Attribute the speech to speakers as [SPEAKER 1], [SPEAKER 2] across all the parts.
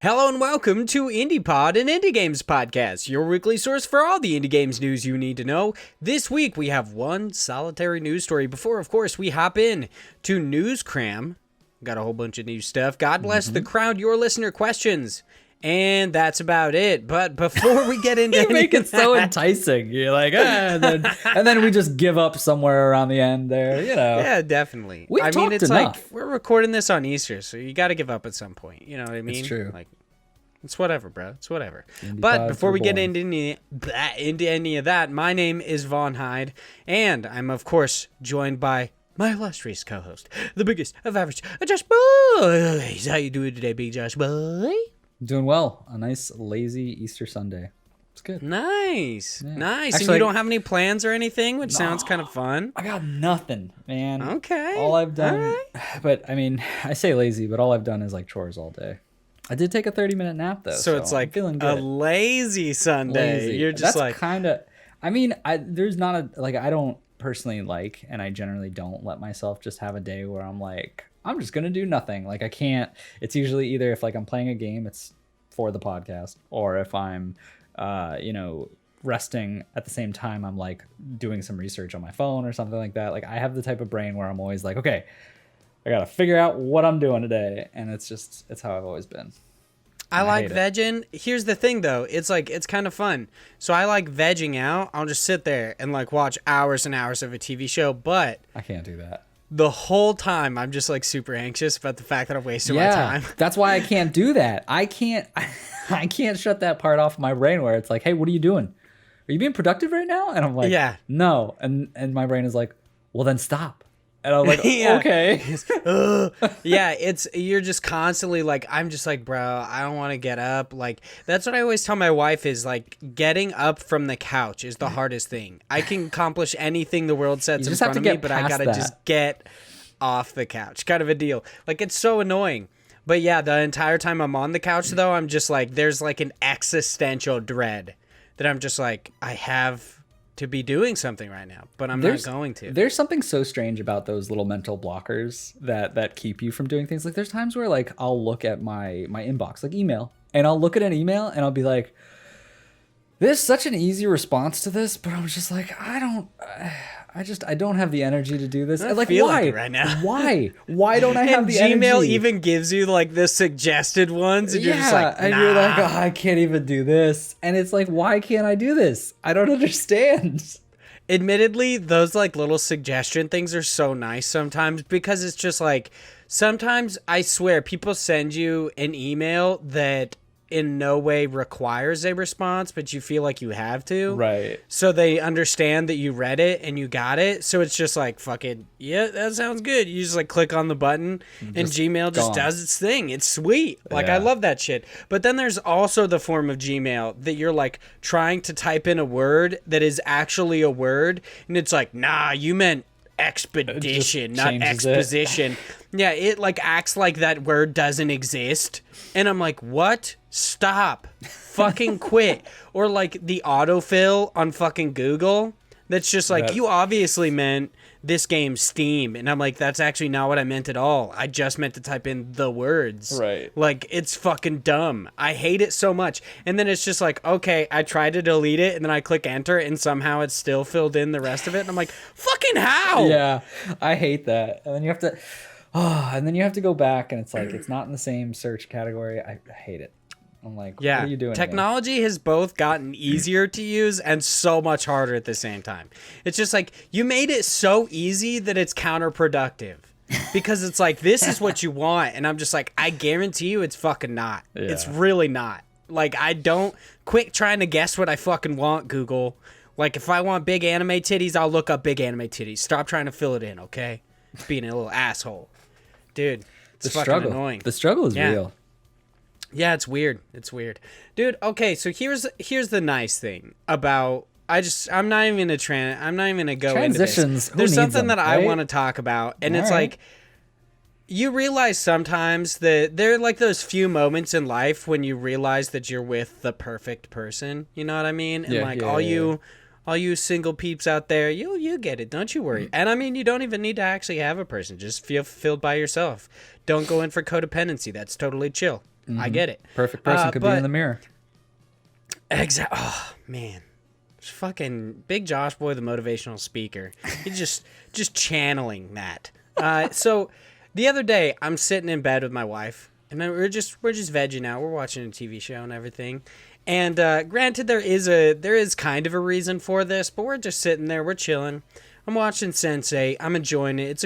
[SPEAKER 1] Hello and welcome to IndiePod, an indie games podcast, your weekly source for all the indie games news you need to know. This week we have one solitary news story before, of course, we hop in to News Cram. Got a whole bunch of new stuff. God bless the crowd, your listener questions. And that's about it. But before we get into
[SPEAKER 2] you make it so enticing. You're like, and then we just give up somewhere around the end there, you know.
[SPEAKER 1] Yeah, definitely.
[SPEAKER 2] We've talked
[SPEAKER 1] it's
[SPEAKER 2] enough.
[SPEAKER 1] like we're recording this on Easter, so you got to give up at some point. You know what I mean?
[SPEAKER 2] It's true.
[SPEAKER 1] Like, it's whatever, bro. It's whatever.
[SPEAKER 2] Indie
[SPEAKER 1] But
[SPEAKER 2] pods
[SPEAKER 1] before
[SPEAKER 2] were
[SPEAKER 1] we get
[SPEAKER 2] born.
[SPEAKER 1] into any of that, my name is Vaughn Hyde, and I'm of course joined by my illustrious co-host, the biggest of average, Josh Boys. How you doing today, big Josh Boy?
[SPEAKER 2] Doing well. A nice, lazy Easter Sunday. It's good.
[SPEAKER 1] Nice.
[SPEAKER 2] Yeah.
[SPEAKER 1] Nice.
[SPEAKER 2] Actually,
[SPEAKER 1] and you don't have any plans or anything, which sounds kind of fun.
[SPEAKER 2] I got nothing, man.
[SPEAKER 1] Okay.
[SPEAKER 2] All I've done,
[SPEAKER 1] All right.
[SPEAKER 2] but I mean, I say lazy, but all I've done is like chores all day. I did take a 30-minute nap though.
[SPEAKER 1] So it's like
[SPEAKER 2] I'm feeling
[SPEAKER 1] a
[SPEAKER 2] good.
[SPEAKER 1] lazy Sunday.
[SPEAKER 2] Lazy.
[SPEAKER 1] You're just
[SPEAKER 2] That's
[SPEAKER 1] like,
[SPEAKER 2] kind of, I mean, there's not a, like, I don't personally like, and I generally don't let myself just have a day where I'm like, I'm just going to do nothing. Like I can't, it's usually either if like I'm playing a game, it's for the podcast, or if I'm, resting at the same time, I'm like doing some research on my phone or something like that. Like I have the type of brain where I'm always like, okay, I got to figure out what I'm doing today. And it's how I've always been.
[SPEAKER 1] I like
[SPEAKER 2] hate it.
[SPEAKER 1] vegging. Here's the thing though. It's like, it's kind of fun. So I like vegging out. I'll just sit there and like watch hours and hours of a TV show. But
[SPEAKER 2] I can't do that.
[SPEAKER 1] the whole time I'm just like super anxious about the fact that I'm wasting my time.
[SPEAKER 2] That's why I can't do that. I can't shut that part off my brain where it's like, hey, what are you doing? Are you being productive right now? And I'm like,
[SPEAKER 1] Yeah.
[SPEAKER 2] no. And my brain is like, well, then stop. And I'm like,
[SPEAKER 1] Yeah.
[SPEAKER 2] okay.
[SPEAKER 1] Yeah, you're just constantly like, I'm just like, bro, I don't want to get up. Like, that's what I always tell my wife is like, getting up from the couch is the hardest thing. I can accomplish anything the world sets in
[SPEAKER 2] just have
[SPEAKER 1] front
[SPEAKER 2] to
[SPEAKER 1] of me,
[SPEAKER 2] get
[SPEAKER 1] but I
[SPEAKER 2] past
[SPEAKER 1] gotta
[SPEAKER 2] that.
[SPEAKER 1] just get off the couch, kind of a deal. Like, it's so annoying. But yeah, the entire time I'm on the couch though, I'm just like, there's like an existential dread that I'm just like, I have to be doing something right now, but I'm not going to.
[SPEAKER 2] There's something so strange about those little mental blockers that keep you from doing things. Like there's times where like I'll look at my inbox, like email, and I'll look at an email and I'll be like, there's such an easy response to this, but I'm just like, I don't have the energy to do this.
[SPEAKER 1] I
[SPEAKER 2] Like
[SPEAKER 1] feel
[SPEAKER 2] why?
[SPEAKER 1] like it right now.
[SPEAKER 2] Why don't I have
[SPEAKER 1] And
[SPEAKER 2] the
[SPEAKER 1] Gmail
[SPEAKER 2] energy?
[SPEAKER 1] even gives you like the suggested ones, and you're just like,
[SPEAKER 2] and
[SPEAKER 1] nah.
[SPEAKER 2] you're like, oh, I can't even do this. And it's like, why can't I do this? I don't understand.
[SPEAKER 1] Admittedly, those like little suggestion things are so nice sometimes because it's just like, sometimes I swear people send you an email that in no way requires a response, but you feel like you have to.
[SPEAKER 2] Right.
[SPEAKER 1] So they understand that you read it and you got it. So it's just like, fucking, yeah, that sounds good. You just like click on the button and Gmail just
[SPEAKER 2] gone.
[SPEAKER 1] does its thing. It's sweet. Like,
[SPEAKER 2] Yeah.
[SPEAKER 1] I love that shit. But then there's also the form of Gmail that you're like trying to type in a word that is actually a word. And it's like, nah, you meant expedition, not
[SPEAKER 2] changes it.
[SPEAKER 1] exposition. Yeah, it like acts like that word doesn't exist. And I'm like, what? Stop. Fucking quit. Or like the autofill on fucking Google. That's just like,
[SPEAKER 2] That-
[SPEAKER 1] you obviously meant this game Steam. And I'm like, that's actually not what I meant at all. I just meant to type in the words.
[SPEAKER 2] Right.
[SPEAKER 1] Like, it's fucking dumb. I hate it so much. And then it's just like, okay, I tried to delete it and then I click enter and somehow it's still filled in the rest of it. And I'm like, fucking how?
[SPEAKER 2] Yeah, I hate that. And then you have to go back and it's like, it's not in the same search category. I hate it. I'm like,
[SPEAKER 1] Yeah,
[SPEAKER 2] what are you doing?
[SPEAKER 1] technology has both gotten easier to use and so much harder at the same time. It's just like, you made it so easy that it's counterproductive. Because it's like, this is what you want. And I'm just like, I guarantee you it's fucking not.
[SPEAKER 2] Yeah.
[SPEAKER 1] It's really not. Like, I don't... Quit trying to guess what I fucking want, Google. Like, if I want big anime titties, I'll look up big anime titties. Stop trying to fill it in, okay? Being a little asshole. Dude, it's
[SPEAKER 2] The
[SPEAKER 1] fucking
[SPEAKER 2] struggle.
[SPEAKER 1] annoying.
[SPEAKER 2] The struggle is
[SPEAKER 1] Yeah.
[SPEAKER 2] real.
[SPEAKER 1] Yeah, it's weird. It's weird. Dude, okay, so here's the nice thing about I'm not even gonna go
[SPEAKER 2] Transitions,
[SPEAKER 1] into this.
[SPEAKER 2] who
[SPEAKER 1] There's
[SPEAKER 2] needs
[SPEAKER 1] something
[SPEAKER 2] them,
[SPEAKER 1] that I
[SPEAKER 2] right?
[SPEAKER 1] want to talk about, and it's
[SPEAKER 2] All right.
[SPEAKER 1] like, you realize sometimes that there are like those few moments in life when you realize that you're with the perfect person. You know what I mean? And
[SPEAKER 2] Yeah,
[SPEAKER 1] like
[SPEAKER 2] yeah,
[SPEAKER 1] all
[SPEAKER 2] yeah,
[SPEAKER 1] you all you single peeps out there, you get it. Don't you worry. And I mean, you don't even need to actually have a person. Just feel fulfilled by yourself. Don't go in for codependency. That's totally chill. I get it.
[SPEAKER 2] Perfect person could be in the mirror.
[SPEAKER 1] Exactly. Oh, man. It's fucking Big Josh Boy, the motivational speaker. He's just channeling that. So the other day, I'm sitting in bed with my wife, and we're just vegging out. We're watching a TV show and everything. And granted, there is kind of a reason for this, but we're just sitting there, we're chilling. I'm watching Sense8. I'm enjoying it. It's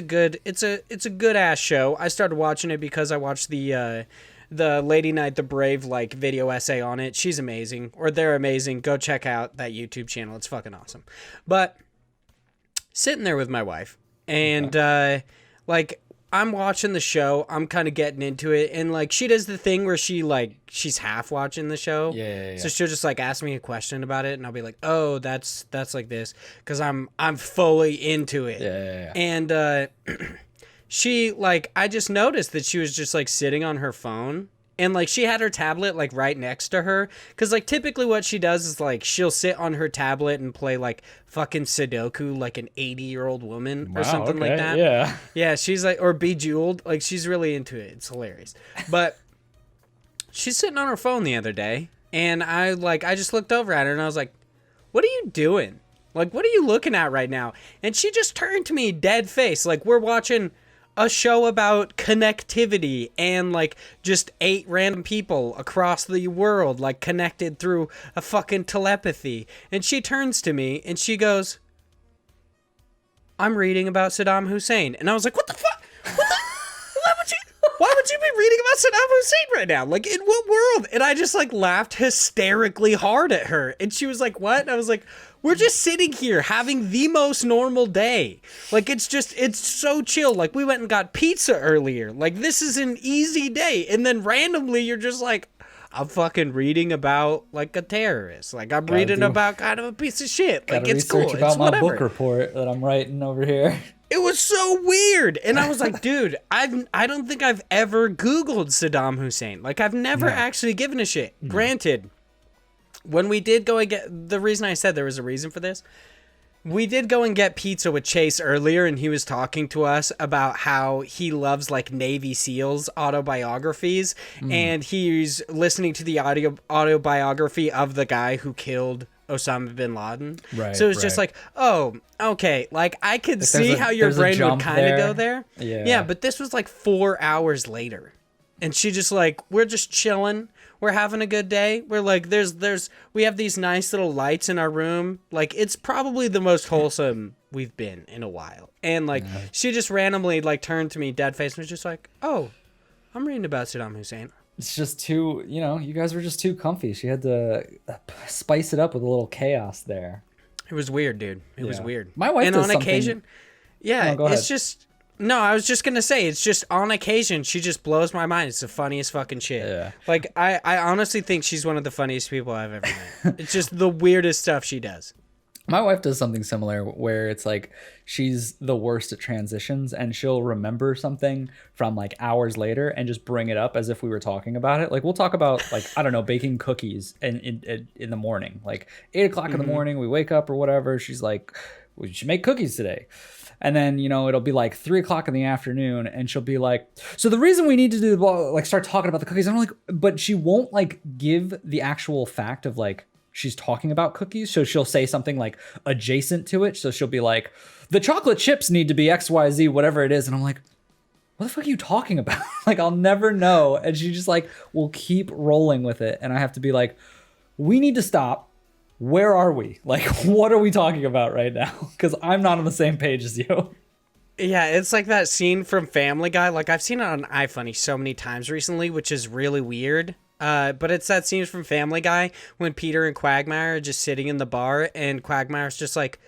[SPEAKER 1] a good ass show. I started watching it because I watched the Lady Knight the Brave like video essay on it. She's amazing, or they're amazing. Go check out that YouTube channel. It's fucking awesome. But sitting there with my wife, and like I'm watching the show. I'm kind of getting into it, and like she does the thing where she's half watching the show. Yeah. So she'll just like ask me a question about it, and I'll be like, "Oh, that's like this," because I'm fully into it. Yeah. And she like I just noticed that she was just like sitting on her phone, and like she had her tablet like right next to her, because like typically what she does is like she'll sit on her tablet and play like fucking Sudoku like an 80-year-old woman or something like that. Yeah, she's like, or Bejeweled, like she's really into it. It's hilarious. But she's sitting on her phone the other day, and I just looked over at her and I was like, "What are you doing? Like, what are you looking at right now?" And she just turned to me dead face, like we're watching a show about connectivity and like just 8 random people across the world like connected through a fucking telepathy. And she turns to me and she goes, "I'm reading about Saddam Hussein." And I was like, "What the fuck? Why would you be reading about Saddam Hussein right now? Like, in what world?" And I just like laughed hysterically hard at her. And she was like, "What?" And I was like, "We're just sitting here having the most normal day. Like, it's so chill. Like, we went and got pizza earlier. Like, this is an easy day." And then randomly you're just like, "I'm fucking reading about like a terrorist. Like, I'm reading about kind of a piece of shit. Like, it's cool.
[SPEAKER 2] Research about
[SPEAKER 1] it's
[SPEAKER 2] my
[SPEAKER 1] whatever."
[SPEAKER 2] book report that I'm writing over here.
[SPEAKER 1] It was so weird. And I was like, dude, I don't think I've ever Googled Saddam Hussein. Like, I've never actually given a shit. Granted, when we did go and get, the reason I said there was a reason for this, we did go and get pizza with Chase earlier, and he was talking to us about how he loves like Navy SEALs autobiographies, and he's listening to the autobiography of the guy who killed Osama bin Laden. Right. So it's just like, oh, okay, like I could like see how your brain would kind of go there. Yeah, but this was like 4 hours later. And she just like, we're just chilling. We're having a good day. We're like, we have these nice little lights in our room. Like, it's probably the most wholesome we've been in a while. And like, she just randomly like turned to me dead face and was just like, "Oh, I'm reading about Saddam Hussein."
[SPEAKER 2] It's just too, you guys were just too comfy. She had to spice it up with a little chaos there.
[SPEAKER 1] It was weird, dude. It was weird.
[SPEAKER 2] My wife
[SPEAKER 1] and
[SPEAKER 2] does
[SPEAKER 1] on
[SPEAKER 2] something...
[SPEAKER 1] occasion, it's just, no, I was just going to say, it's just on occasion, she just blows my mind. It's the funniest fucking shit. Yeah. Like, I honestly think she's one of the funniest people I've ever met. It's just the weirdest stuff she does.
[SPEAKER 2] My wife does something similar where it's like she's the worst at transitions, and she'll remember something from like hours later and just bring it up as if we were talking about it. Like, we'll talk about like, I don't know, baking cookies in the morning, like 8:00 in the morning, we wake up or whatever. She's like, "We should make cookies today." And then, it'll be like 3:00 in the afternoon, and she'll be like, "So the reason we need to do like start talking about the cookies," and I'm like, but she won't like give the actual fact of like, she's talking about cookies. So she'll say something like adjacent to it. So she'll be like, "The chocolate chips need to be XYZ, whatever it is." And I'm like, "What the fuck are you talking about?" Like, I'll never know. And she just like will keep rolling with it. And I have to be like, "We need to stop. Where are we? Like, what are we talking about right now?" Because I'm not on the same page as you.
[SPEAKER 1] Yeah, it's like that scene from Family Guy. Like, I've seen it on iFunny so many times recently, which is really weird. But it's that scene from Family Guy when Peter and Quagmire are just sitting in the bar, and Quagmire's just like,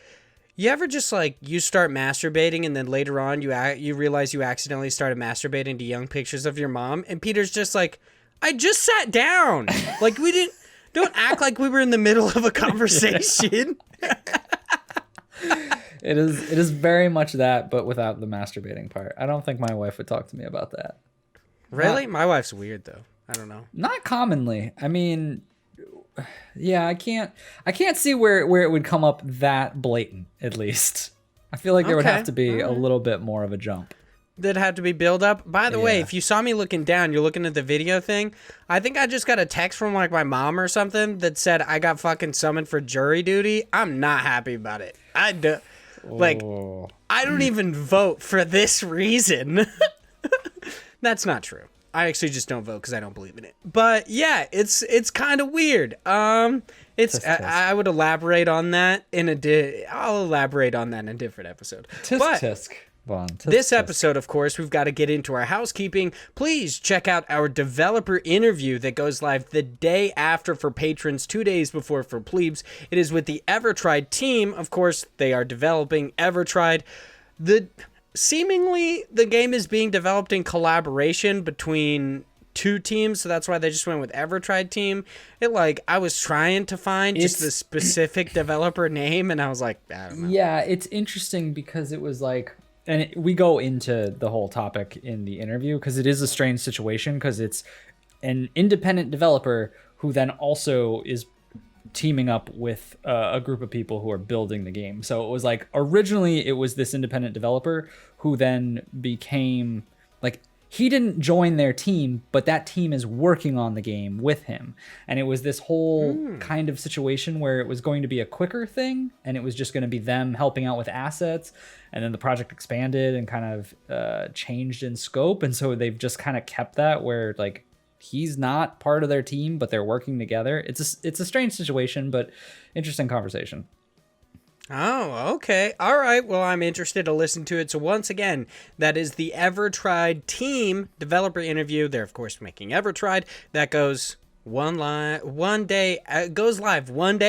[SPEAKER 1] "You ever just like, you start masturbating and then later on you realize you accidentally started masturbating to young pictures of your mom?" And Peter's just like, "I just sat down. Like, don't act like we were in the middle of a conversation."
[SPEAKER 2] It is very much that, but without the masturbating part. I don't think my wife would talk to me about that.
[SPEAKER 1] Really? My wife's weird though. I don't know.
[SPEAKER 2] Not commonly. I mean, Yeah, I can't see where it would come up that blatant, at least. I feel like there would have to be a little bit more of a jump.
[SPEAKER 1] That had to be build up. By the way, if you saw me looking down, you're looking at the video thing. I think I just got a text from like my mom or something that said I got fucking summoned for jury duty. I'm not happy about it. I don't even vote for this reason. That's not true. I actually just don't vote because I don't believe in it. But yeah, it's kind of weird. I would elaborate on that I'll elaborate on that in a different episode.
[SPEAKER 2] Tisk. Vaughn,
[SPEAKER 1] this episode, of course, we've got to get into our housekeeping. Please check out our developer interview that goes live the day after for patrons, 2 days before for plebes. It is with the EverTried team. Of course, they are developing EverTried. Seemingly, the game is being developed in collaboration between two teams, so that's why they just went with EverTried team. I was trying to find just the specific developer name, and I was like, I don't know.
[SPEAKER 2] Yeah, it's interesting because it was like... And we go into the whole topic in the interview because it is a strange situation because it's an independent developer who then also is teaming up with a group of people who are building the game. So it was like originally it was this independent developer who then became like he didn't join their team, but that team is working on the game with him. And it was this whole kind of situation where it was going to be a quicker thing and it was just going to be them helping out with assets. And then the project expanded and kind of changed in scope. And so they've just kind of kept that where like he's not part of their team, but they're working together. It's a strange situation, but interesting conversation.
[SPEAKER 1] Oh, okay. All right. Well, I'm interested to listen to it. So once again, that is the EverTried team developer interview. They're, of course, making EverTried. That goes goes live 1 day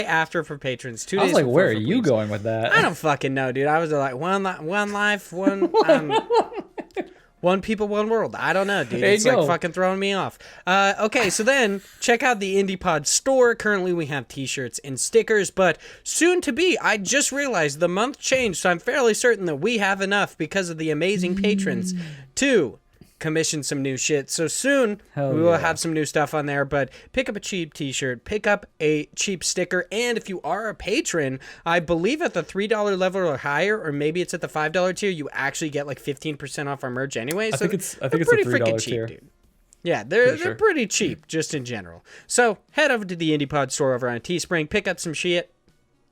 [SPEAKER 1] after for patrons. 2 days.
[SPEAKER 2] I was like, where are you
[SPEAKER 1] please.
[SPEAKER 2] Going with that?
[SPEAKER 1] I don't fucking know, dude. I was like, one life, one people, one world. I don't know, dude. It's like fucking throwing me off. Okay, so then check out the IndiePod store. Currently, we have t-shirts and stickers, but soon to be, I just realized the month changed, so I'm fairly certain that we have enough because of the amazing patrons to commission some new shit. So soon we will have some new stuff on there, but pick up a cheap t-shirt, pick up a cheap sticker, and if you are a patron, I believe at the $3 level or higher, or maybe it's at the $5 tier, you actually get like 15% off our merch anyway. So I think it's
[SPEAKER 2] pretty a $3 tier.
[SPEAKER 1] Dude. Yeah, they're pretty cheap just in general. So head over to the IndiePod store over on Teespring, pick up some shit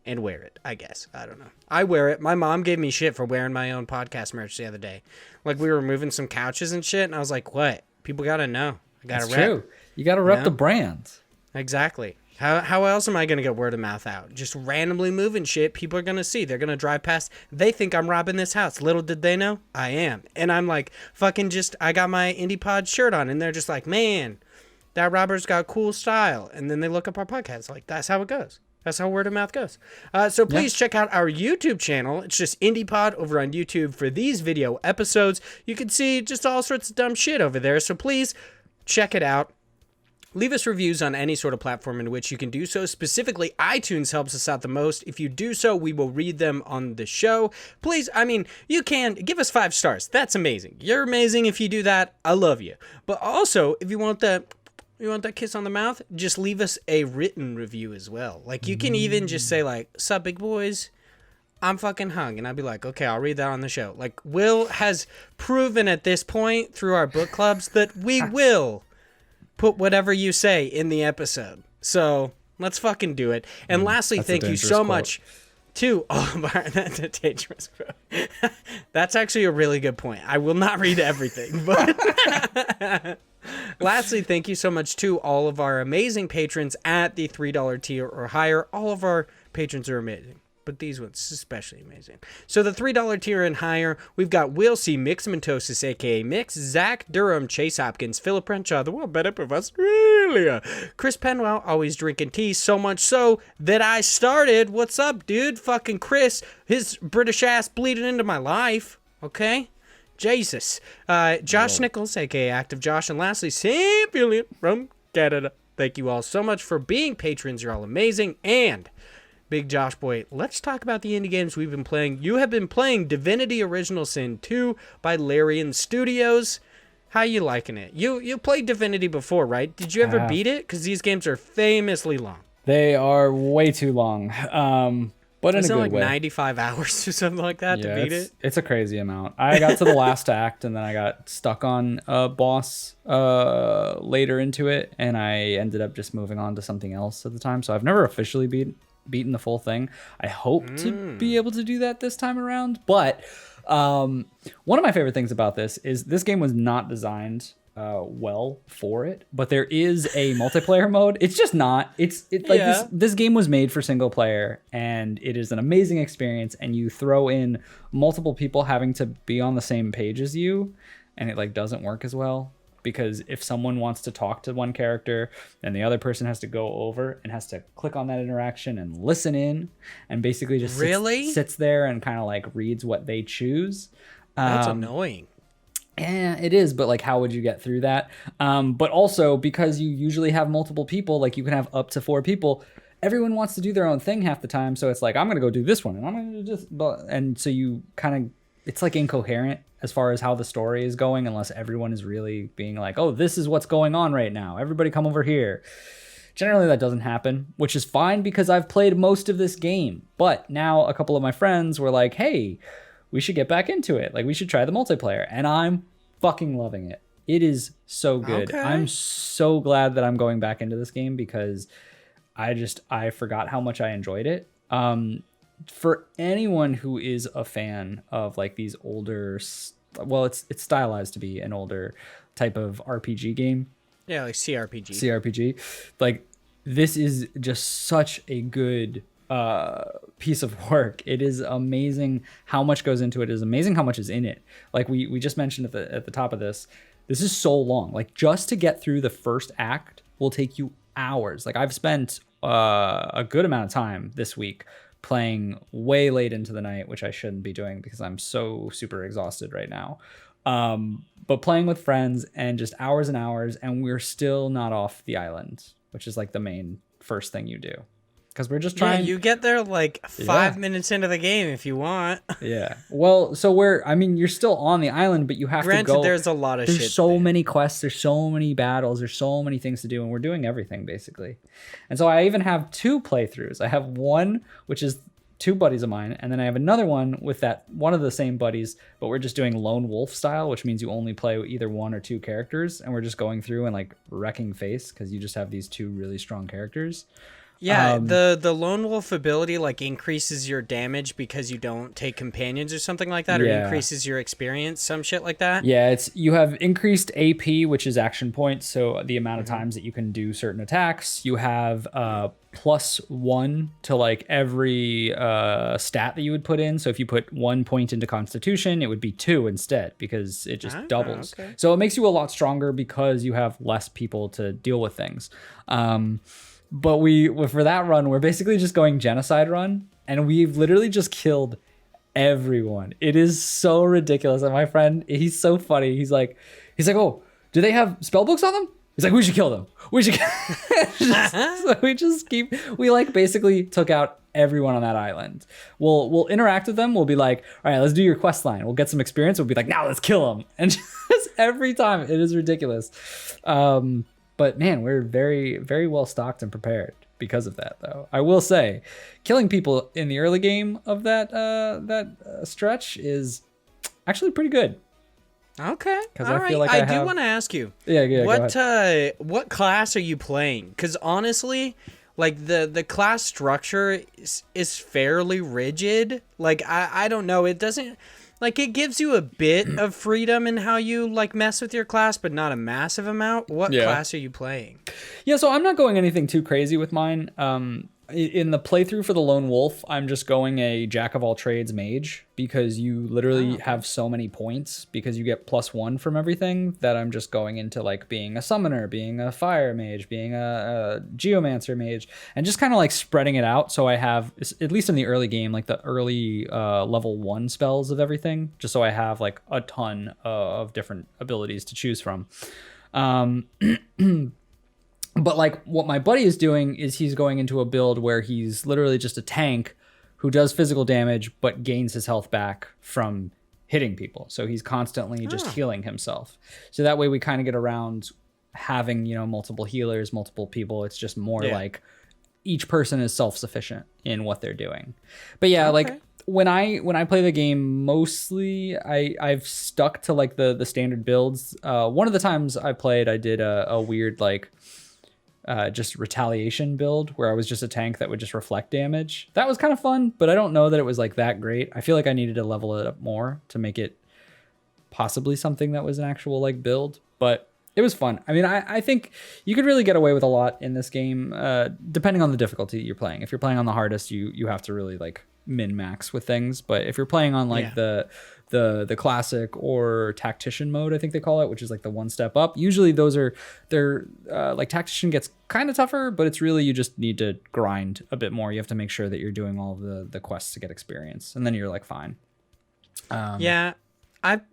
[SPEAKER 1] and wear it, I guess. I don't know. I wear it. My mom gave me shit for wearing my own podcast merch the other day. Like, we were moving some couches and shit, and I was like, what? People got to know. I got to rep.
[SPEAKER 2] True. You got to rep the brand.
[SPEAKER 1] Exactly. How else am I going to get word of mouth out? Just randomly moving shit people are going to see. They're going to drive past. They think I'm robbing this house. Little did they know, I am. And I'm like, I got my IndiePod shirt on, and they're just like, man, that robber's got cool style. And then they look up our podcast. Like, that's how it goes. That's how word of mouth goes. So please check out our YouTube channel. It's just IndiePod over on YouTube for these video episodes. You can see just all sorts of dumb shit over there. So please check it out. Leave us reviews on any sort of platform in which you can do so. Specifically, iTunes helps us out the most. If you do so, we will read them on the show. Please, you can give us 5 stars. That's amazing. You're amazing if you do that. I love you. But also, if you want that kiss on the mouth, just leave us a written review as well. Like, you can even just say, like, sup, big boys, I'm fucking hung. And I'd be like, okay, I'll read that on the show. Like, Will has proven at this point through our book clubs that we will put whatever you say in the episode. So let's fucking do it. And lastly, thank you so much to that's a dangerous quote. That's actually a really good point. I will not read everything, but lastly, thank you so much to all of our amazing patrons at the $3 tier or higher. All of our patrons are amazing, but these ones especially amazing. So the $3 tier and higher, we've got Will C. Mixmentosis, a.k.a. Mix, Zach Durham, Chase Hopkins, Philip Renshaw, the world better of Australia, Chris Penwell, always drinking tea, so much so that I started, what's up, dude? Fucking Chris, his British ass bleeding into my life, okay? Jesus. Josh Nichols, a.k.a. Active Josh, and lastly, Sam Fillion from Canada. Thank you all so much for being patrons. You're all amazing. And Big Josh Boy, let's talk about the indie games we've been playing. You have been playing Divinity Original Sin 2 by Larian Studios. How you liking it? You played Divinity before, right? Did you ever beat it? Because these games are famously long.
[SPEAKER 2] They are way too long. But in a
[SPEAKER 1] Is it
[SPEAKER 2] good
[SPEAKER 1] like
[SPEAKER 2] way.
[SPEAKER 1] 95 hours or something like that to beat it?
[SPEAKER 2] It's a crazy amount. I got to the last act and then I got stuck on a boss later into it, and I ended up just moving on to something else at the time. So I've never officially beaten the full thing. I hope to be able to do that this time around. But one of my favorite things about this is this game was not designed well for it, but there is a multiplayer mode. It's just not. It's like this game was made for single player, and it is an amazing experience. And you throw in multiple people having to be on the same page as you, and it like doesn't work as well, because if someone wants to talk to one character, then the other person has to go over and has to click on that interaction and listen in, and basically just sits there and kind of like reads what they choose.
[SPEAKER 1] That's annoying.
[SPEAKER 2] Yeah, it is, but like, how would you get through that? But also, because you usually have multiple people, like you can have up to 4 people, everyone wants to do their own thing half the time. So it's like, I'm going to go do this one, and I'm going to do this. And so you kind of, it's like incoherent as far as how the story is going, unless everyone is really being like, oh, this is what's going on right now. Everybody come over here. Generally, that doesn't happen, which is fine because I've played most of this game. But now a couple of my friends were like, hey, we should get back into it. Like, we should try the multiplayer. And I'm fucking loving it. It is so good.
[SPEAKER 1] Okay.
[SPEAKER 2] I'm so glad that I'm going back into this game because I forgot how much I enjoyed it. For anyone who is a fan of like these older, well, it's stylized to be an older type of RPG game.
[SPEAKER 1] Yeah, like CRPG.
[SPEAKER 2] CRPG. Like, this is just such a good piece of work. It is amazing how much goes into it. It is amazing how much is in it. Like we just mentioned at the top of this is so long. Like, just to get through the first act will take you hours. Like, I've spent a good amount of time this week playing way late into the night, which I shouldn't be doing because I'm so super exhausted right now. But playing with friends and just hours and hours, and we're still not off the island, which is like the main first thing you do. Because we're just trying.
[SPEAKER 1] Yeah, you get there like 5 minutes into the game if you want.
[SPEAKER 2] Yeah. Well, so you're still on the island, but you have to go.
[SPEAKER 1] There's a lot of
[SPEAKER 2] shit.
[SPEAKER 1] There's
[SPEAKER 2] so many quests. There's so many battles. There's so many things to do, and we're doing everything basically. And so I even have 2 playthroughs. I have one, which is 2 buddies of mine, and then I have another one with that one of the same buddies, but we're just doing lone wolf style, which means you only play either 1 or 2 characters, and we're just going through and like wrecking face because you just have these 2 really strong characters.
[SPEAKER 1] Yeah, the lone wolf ability like increases your damage because you don't take companions or something like that, or increases your experience, some shit like that.
[SPEAKER 2] Yeah, you have increased AP, which is action points, so the amount of times that you can do certain attacks. You have +1 to like every stat that you would put in. So if you put 1 point into Constitution, it would be 2 instead because it just doubles. Okay. So it makes you a lot stronger because you have less people to deal with things. But for that run, we're basically just going genocide run, and we've literally just killed everyone. It is so ridiculous. And my friend, he's so funny. He's like, oh, do they have spell books on them? He's like, we should kill them. So we like basically took out everyone on that island. We'll interact with them. We'll be like, all right, let's do your quest line. We'll get some experience. We'll be like, now let's kill them. And just every time, it is ridiculous. But man, we're very, very well stocked and prepared because of that, though. I will say, killing people in the early game of that stretch is actually pretty good.
[SPEAKER 1] Okay. All right. I do want to ask you.
[SPEAKER 2] Yeah.
[SPEAKER 1] What class are you playing? Because honestly, like the class structure is fairly rigid. Like I don't know. It doesn't. Like, it gives you a bit of freedom in how you, like, mess with your class, but not a massive amount. What class are you playing?
[SPEAKER 2] Yeah, so I'm not going anything too crazy with mine. In the playthrough for the Lone Wolf, I'm just going a jack-of-all-trades mage because you literally have so many points because you get +1 from everything that I'm just going into, like, being a summoner, being a fire mage, being a geomancer mage, and just kind of, like, spreading it out so I have, at least in the early game, like, the early level 1 spells of everything, just so I have, like, a ton of different abilities to choose from. But like what my buddy is doing is he's going into a build where he's literally just a tank who does physical damage but gains his health back from hitting people. So he's constantly just healing himself. So that way we kind of get around having, multiple healers, multiple people. It's just more like each person is self-sufficient in what they're doing. But yeah,
[SPEAKER 1] Okay.
[SPEAKER 2] like when I play the game, mostly I've stuck to like the standard builds. One of the times I played, I did a weird like just retaliation build where I was just a tank that would just reflect damage. That was kind of fun, but I don't know that it was like that great. I feel like I needed to level it up more to make it possibly something that was an actual like build, but it was fun. I mean, I think you could really get away with a lot in this game, depending on the difficulty you're playing. If you're playing on the hardest, you have to really like min max with things. But if you're playing on like the classic or tactician mode, I think they call it, which is like the one step up. Usually they're like tactician gets kind of tougher, but it's really you just need to grind a bit more. You have to make sure that you're doing all of the quests to get experience, and then you're like fine.
[SPEAKER 1] Yeah.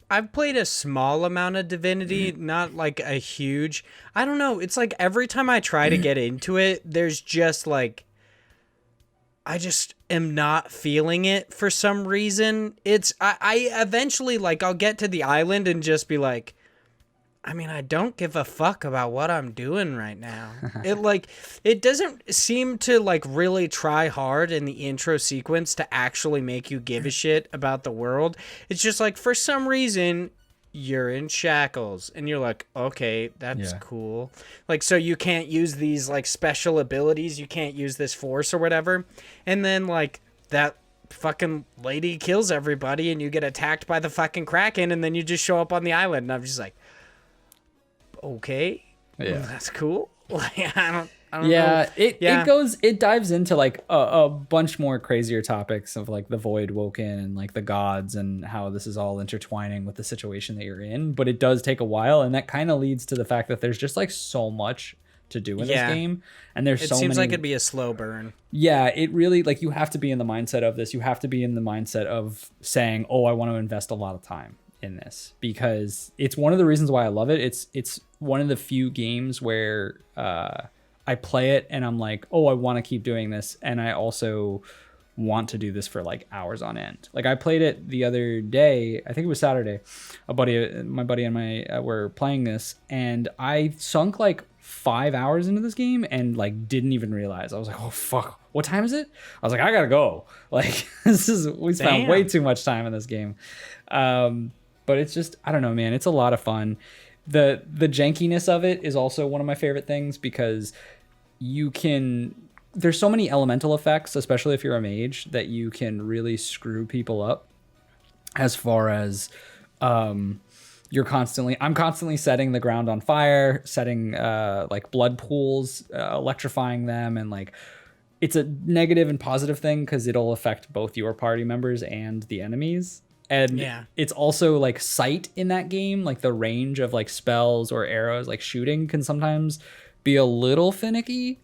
[SPEAKER 1] I've played a small amount of Divinity, not like a huge. I don't know. It's like every time I try to get into it, there's just like I just am not feeling it for some reason. I eventually like I'll get to the island and just be like, I mean, I don't give a fuck about what I'm doing right now. It doesn't seem to like really try hard in the intro sequence to actually make you give a shit about the world. It's just like for some reason you're in shackles and you're like, okay, that's cool. Like, so you can't use these like special abilities. You can't use this force or whatever. And then like that fucking lady kills everybody and you get attacked by the fucking Kraken and then you just show up on the island. And I'm just like, okay, that's cool. Like, I don't know.
[SPEAKER 2] It dives into like a bunch more crazier topics of like the void woken and like the gods and how this is all intertwining with the situation that you're in. But it does take a while, and that kind of leads to the fact that there's just like so much to do in this game, and there's so many. It seems
[SPEAKER 1] like it'd be a slow burn.
[SPEAKER 2] Yeah, it really, like, you have to be in the mindset of this. You have to be in the mindset of saying, oh, I want to invest a lot of time in this, because it's one of the reasons why I love it. It's one of the few games where I play it and I'm like, oh, I want to keep doing this, and I also want to do this for like hours on end. Like, I played it the other day, I think it was Saturday. My buddy and I were playing this, and I sunk like 5 hours into this game and like didn't even realize. I was like, oh fuck, what time is it? I was like, I gotta go. Like, we spent way too much time in this game. But it's just, I don't know, man, it's a lot of fun. The jankiness of it is also one of my favorite things, because there's so many elemental effects, especially if you're a mage, that you can really screw people up, as far as I'm constantly setting the ground on fire, setting like blood pools, electrifying them, and like it's a negative and positive thing because it'll affect both your party members and the enemies. And it's also like sight in that game, like the range of like spells or arrows, like shooting, can sometimes be a little finicky.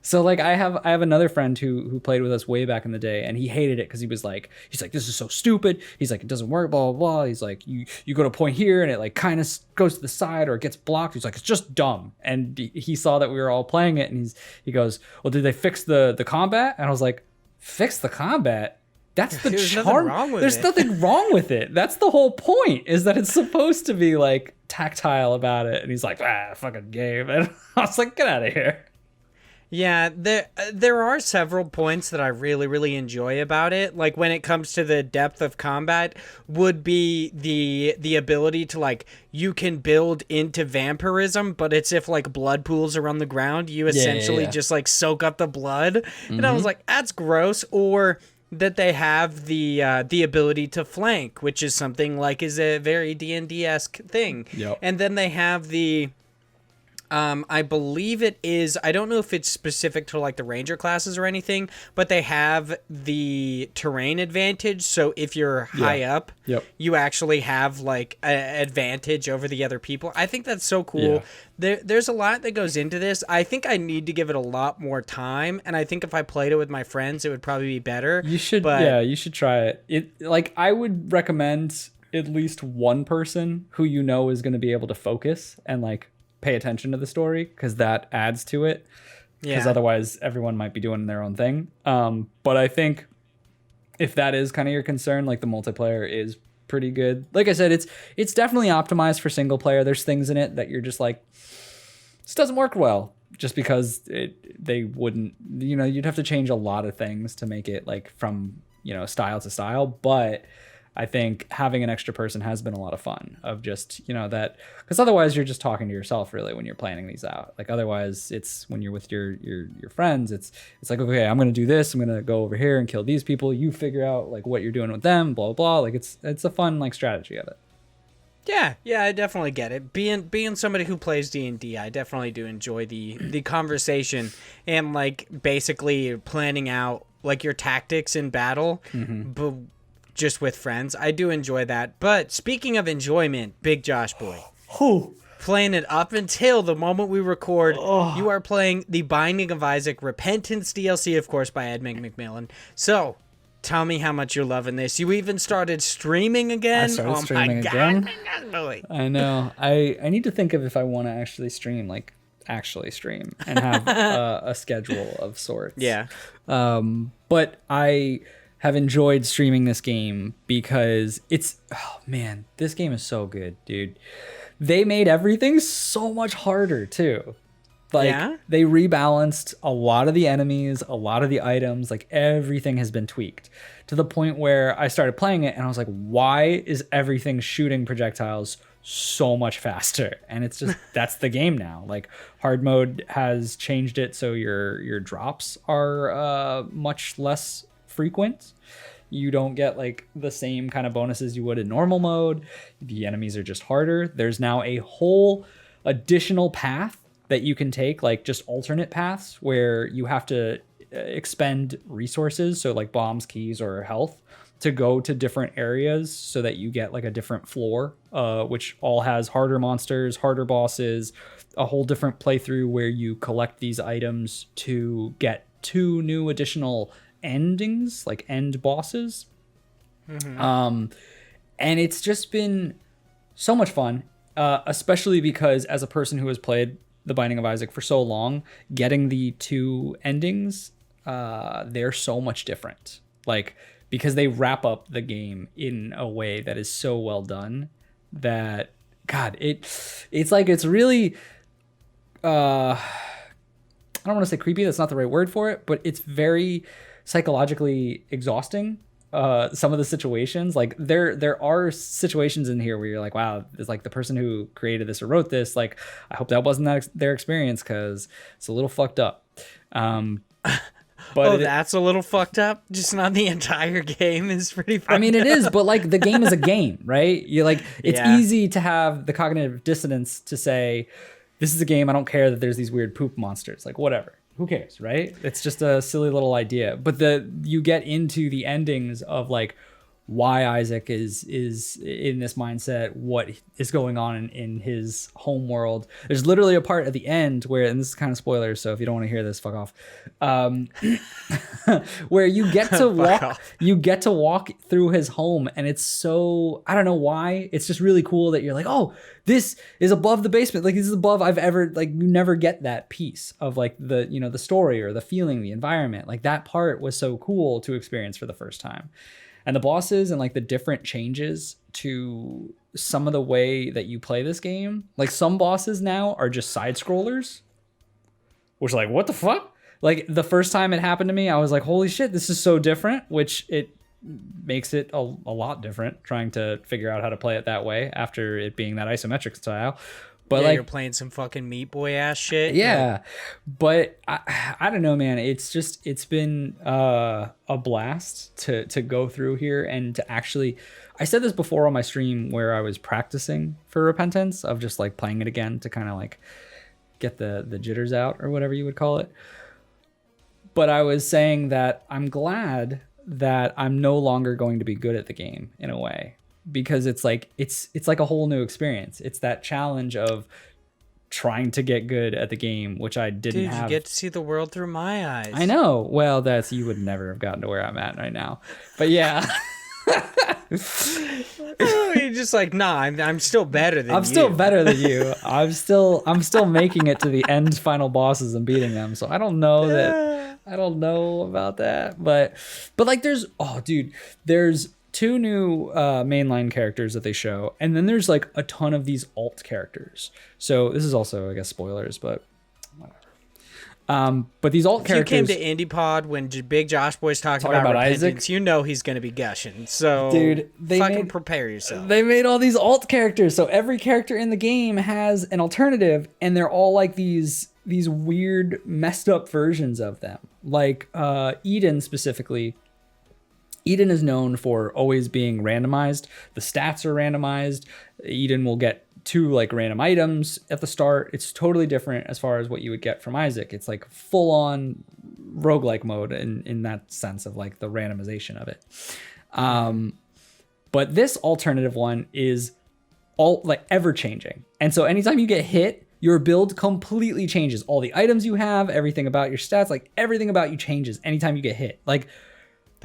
[SPEAKER 2] So like I have another friend who played with us way back in the day, and he hated it because he's like, this is so stupid. He's like, it doesn't work, blah, blah, blah. He's like, you go to a point here and it like kind of goes to the side or it gets blocked. He's like, it's just dumb. And he saw that we were all playing it, and he goes, well, did they fix the combat? And I was like, fix the combat? That's the charm. There's nothing wrong with it. That's the whole point, is that it's supposed to be like tactile about it. And he's like, fucking game. And I was like, get out of here.
[SPEAKER 1] Yeah, there are several points that I really, really enjoy about it. Like, when it comes to the depth of combat, would be the ability to, like, you can build into vampirism, but it's if, like, blood pools are on the ground, you essentially just, like, soak up the blood. Mm-hmm. And I was like, that's gross. Or that they have the ability to flank, which is something, like, is a very D&D-esque thing. Yep. And then they have the... I believe it is, I don't know if it's specific to like the ranger classes or anything, but they have the terrain advantage. So if you're high up, you actually have like an advantage over the other people. I think that's so cool. Yeah. There's a lot that goes into this. I think I need to give it a lot more time. And I think if I played it with my friends, it would probably be better.
[SPEAKER 2] You should try it. Like, I would recommend at least one person who you know is going to be able to focus and like pay attention to the story, because that adds to it, because otherwise everyone might be doing their own thing. But I think if that is kind of your concern, like, the multiplayer is pretty good. Like I said, it's definitely optimized for single player. There's things in it that you're just like, this doesn't work well, just because they wouldn't, you'd have to change a lot of things to make it like from, style to style. But I think having an extra person has been a lot of fun of just, that, because otherwise you're just talking to yourself really when you're planning these out. Like otherwise it's when you're with your friends, it's like, okay, I'm going to do this. I'm going to go over here and kill these people. You figure out like what you're doing with them, blah, blah, blah. Like it's a fun like strategy of it.
[SPEAKER 1] Yeah, I definitely get it. Being somebody who plays D&D, I definitely do enjoy the conversation and like basically planning out like your tactics in battle, but just with friends. I do enjoy that. But speaking of enjoyment, Big Josh boy, playing it up until the moment we record, you are playing the Binding of Isaac Repentance DLC, of course, by Edmund McMillen. So tell me how much you're loving this. You even started streaming again.
[SPEAKER 2] I started streaming again.
[SPEAKER 1] Boy.
[SPEAKER 2] I know. I need to think of if I want to actually stream and have a schedule of sorts.
[SPEAKER 1] Yeah.
[SPEAKER 2] But I have enjoyed streaming this game because this game is so good, dude. They made everything so much harder too. Like they rebalanced a lot of the enemies, a lot of the items, like everything has been tweaked to the point where I started playing it and I was like, why is everything shooting projectiles so much faster? And it's just, that's the game now. Like hard mode has changed it so your drops are much less frequent. You don't get like the same kind of bonuses you would in normal mode. The enemies are just harder. There's now a whole additional path that you can take, like just alternate paths where you have to expend resources, so like bombs, keys, or health, to go to different areas so that you get like a different floor, which all has harder monsters, harder bosses, a whole different playthrough where you collect these items to get 2 new additional endings, like end bosses. And it's just been so much fun, especially because as a person who has played The Binding of Isaac for so long, getting the 2 endings, they're so much different. Like, because they wrap up the game in a way that is so well done that, God, it's like, it's really, I don't want to say creepy, that's not the right word for it, but it's very psychologically exhausting. Some of the situations, like there are situations in here where you're like, wow, it's like the person who created this or wrote this, like, I hope that wasn't their experience, because it's a little fucked up. But
[SPEAKER 1] that's a little fucked up. Just not the entire game is pretty fucked up.
[SPEAKER 2] I mean, it is, but like the game is a game, right? You like, it's easy to have the cognitive dissonance to say, this is a game, I don't care that there's these weird poop monsters, like whatever. Who cares, right? It's just a silly little idea. But you get into the endings of like why Isaac is in this mindset, what is going on in his home world. There's literally a part at the end where, and this is kind of spoilers, so if you don't want to hear this, fuck off. Where you get to walk through his home, and it's so, I don't know why, it's just really cool that you're like, oh, this is above the basement. Like, this is above I've ever, like, you never get that piece of like the, the story or the feeling, the environment. Like that part was so cool to experience for the first time. And the bosses and like the different changes to some of the way that you play this game. Like some bosses now are just side scrollers, which, like, what the fuck? Like the first time it happened to me, I was like, holy shit, this is so different, which it makes it a lot different trying to figure out how to play it that way after it being that isometric style. But like,
[SPEAKER 1] you're playing some fucking Meat Boy ass shit.
[SPEAKER 2] Yeah. But I don't know, man. It's been a blast to go through here and to actually, I said this before on my stream where I was practicing for Repentance, of just like playing it again to kind of like get the jitters out or whatever you would call it. But I was saying that I'm glad that I'm no longer going to be good at the game in a way. Because it's like a whole new experience. It's that challenge of trying to get good at the game, which I didn't have.
[SPEAKER 1] Dude, you get to see the world through my eyes.
[SPEAKER 2] I know. Well, you would never have gotten to where I'm at right now. But yeah.
[SPEAKER 1] You're just like, nah, I'm still better than you.
[SPEAKER 2] I'm still better than you. I'm still making it to the end final bosses and beating them. So I don't know about that. But like there's 2 new mainline characters that they show, and then there's like a ton of these alt characters. So this is also, I guess, spoilers, but whatever. But these alt
[SPEAKER 1] If you came
[SPEAKER 2] characters,
[SPEAKER 1] to IndiePod when Big Josh Boy's talking about repentance,
[SPEAKER 2] Isaac,
[SPEAKER 1] you know he's going to be gushing. So,
[SPEAKER 2] dude,
[SPEAKER 1] fucking prepare yourself.
[SPEAKER 2] They made all these alt characters, so every character in the game has an alternative, and they're all like these weird, messed up versions of them. Like Eden specifically. Eden is known for always being randomized. The stats are randomized. Eden will get 2 like random items at the start. It's totally different as far as what you would get from Isaac. It's like full on roguelike mode in that sense of like the randomization of it. But this alternative one is all like ever changing. And so anytime you get hit, your build completely changes. All the items you have, everything about your stats, like everything about you changes anytime you get hit. Like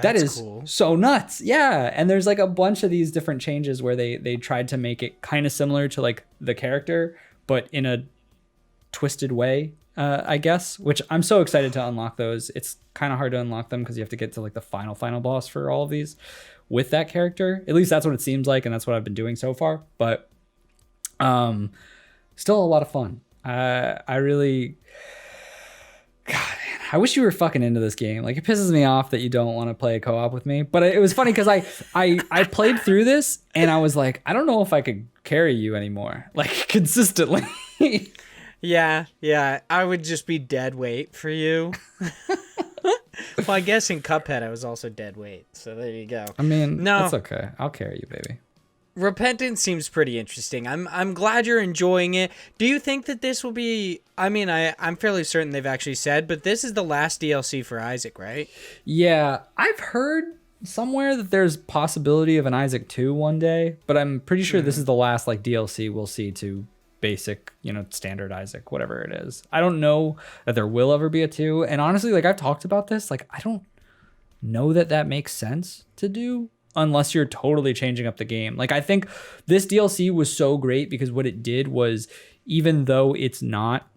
[SPEAKER 2] that is cool. So nuts. Yeah. And there's like a bunch of these different changes where they tried to make it kind of similar to like the character, but in a twisted way, I guess, which I'm so excited to unlock those. It's kind of hard to unlock them because you have to get to like the final boss for all of these with that character. At least that's what it seems like. And that's what I've been doing so far. But still a lot of fun. I really... God, man, I wish you were fucking into this game. Like, it pisses me off that you don't want to play a co-op with me. But it was funny because I played through this and I was like, I don't know if I could carry you anymore, like consistently.
[SPEAKER 1] Yeah, I would just be dead weight for you. Well, I guess in Cuphead I was also dead weight, so there you go.
[SPEAKER 2] I mean, no, that's okay. I'll carry you, baby.
[SPEAKER 1] Repentance seems pretty interesting. I'm glad you're enjoying it. Do you think that this will be... I mean, I'm fairly certain they've actually said, but this is the last DLC for Isaac, right? Yeah,
[SPEAKER 2] I've heard somewhere that there's possibility of an Isaac 2 one day, but I'm pretty sure this is the last like DLC we'll see to basic, standard Isaac, whatever it is. I don't know that there will ever be a 2. And honestly, like I've talked about this, like I don't know that makes sense to do unless you're totally changing up the game. Like I think this DLC was so great because what it did was, even though it's not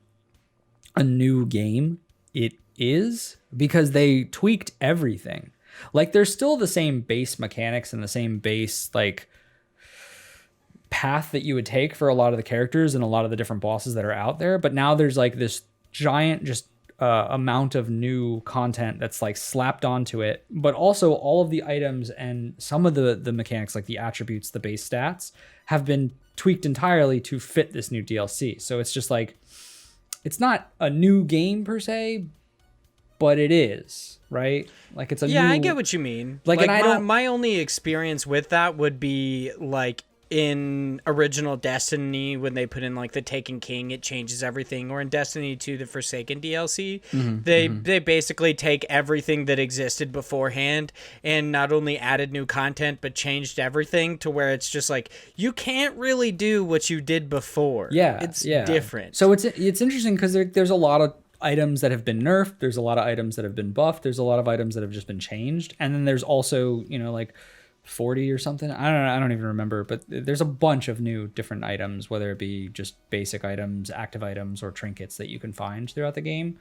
[SPEAKER 2] a new game, it is, because they tweaked everything. Like there's still the same base mechanics and the same base like path that you would take for a lot of the characters and a lot of the different bosses that are out there, but now there's like this giant just amount of new content that's like slapped onto it, but also all of the items and some of the mechanics, like the attributes, the base stats, have been tweaked entirely to fit this new DLC. So it's just like, it's not a new game per se, but it is, right? Like it's a new...
[SPEAKER 1] I get what you mean. Like my only experience with that would be like in original Destiny, when they put in like the Taken King, it changes everything. Or in Destiny 2, the Forsaken DLC, they basically take everything that existed beforehand and not only added new content, but changed everything to where it's just like, you can't really do what you did before.
[SPEAKER 2] Yeah.
[SPEAKER 1] It's different.
[SPEAKER 2] So it's interesting because there's a lot of items that have been nerfed. There's a lot of items that have been buffed. There's a lot of items that have just been changed. And then there's also, like 40 or something. I don't even remember, but there's a bunch of new different items, whether it be just basic items, active items, or trinkets that you can find throughout the game,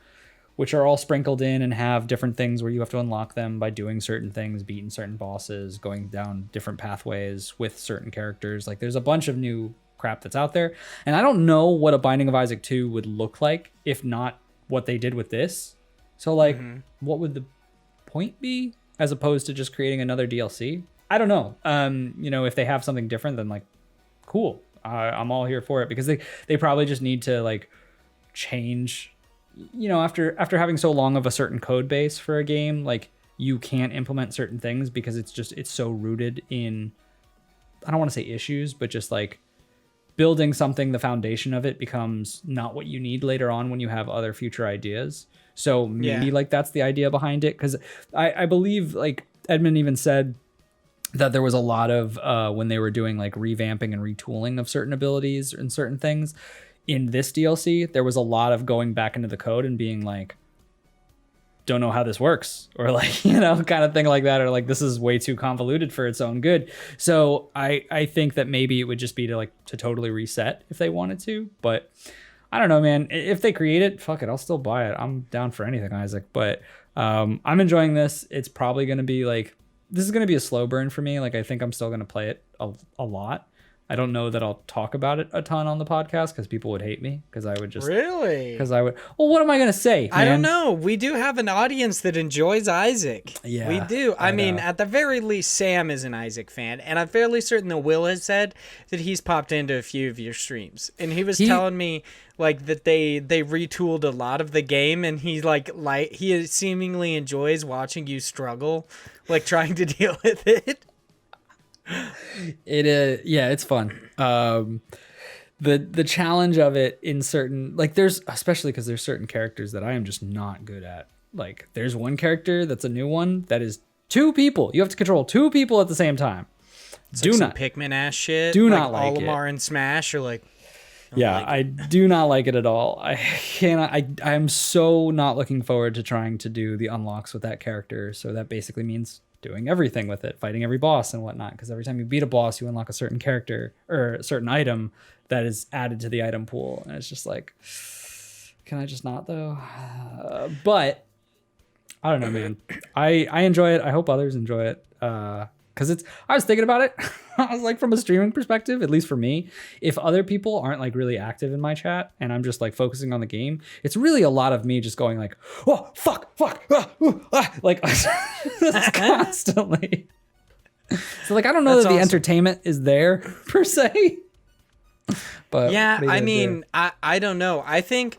[SPEAKER 2] which are all sprinkled in and have different things where you have to unlock them by doing certain things, beating certain bosses, going down different pathways with certain characters. Like there's a bunch of new crap that's out there. And I don't know what a Binding of Isaac 2 would look like if not what they did with this. So like, what would the point be as opposed to just creating another DLC? I don't know. If they have something different, then like, cool. I'm all here for it, because they probably just need to like change, after having so long of a certain code base for a game, like you can't implement certain things because it's so rooted in, I don't want to say issues, but just like building something, the foundation of it becomes not what you need later on when you have other future ideas. So maybe like that's the idea behind it. Cause I believe like Edmund even said that there was a lot of when they were doing like revamping and retooling of certain abilities and certain things in this DLC, there was a lot of going back into the code and being like, don't know how this works, or like, kind of thing like that, or like, this is way too convoluted for its own good. So I think that maybe it would just be to totally reset if they wanted to, but I don't know, man. If they create it, fuck it, I'll still buy it. I'm down for anything, Isaac, but I'm enjoying this. It's probably going to be like, this is going to be a slow burn for me. Like, I think I'm still going to play it a lot. I don't know that I'll talk about it a ton on the podcast because people would hate me because I would just
[SPEAKER 1] Really?
[SPEAKER 2] because I would. Well, what am I gonna say?
[SPEAKER 1] I don't
[SPEAKER 2] man?
[SPEAKER 1] know. We do have an audience that enjoys Isaac.
[SPEAKER 2] Yeah,
[SPEAKER 1] we do. I mean,
[SPEAKER 2] know.
[SPEAKER 1] at the very least, Sam is an Isaac fan, and I'm fairly certain that Will has said that he's popped into a few of your streams, and he was telling me like that they retooled a lot of the game, and he he seemingly enjoys watching you struggle, like trying to deal with it.
[SPEAKER 2] It is, yeah, it's fun. The challenge of it in certain, like there's, especially because there's certain characters that I am just not good at. Like there's one character that's a new one that is 2 people. You have to control 2 people at the same time.
[SPEAKER 1] It's
[SPEAKER 2] Do
[SPEAKER 1] like
[SPEAKER 2] not
[SPEAKER 1] some Pikmin ass shit.
[SPEAKER 2] Do not like
[SPEAKER 1] Olimar and Smash or like.
[SPEAKER 2] Yeah, I do not like it at all. I cannot. I'm so not looking forward to trying to do the unlocks with that character. So that basically means doing everything with it, fighting every boss and whatnot. Because every time you beat a boss, you unlock a certain character or a certain item that is added to the item pool. And it's just like, can I just not though? But I don't know, man. I enjoy it. I hope others enjoy it. Because I was thinking about it. I was like, from a streaming perspective, at least for me, if other people aren't like really active in my chat and I'm just like focusing on the game, it's really a lot of me just going like, oh, fuck, like constantly. So like, I don't know that the entertainment is there per se. But
[SPEAKER 1] yeah, I mean, I don't know. I think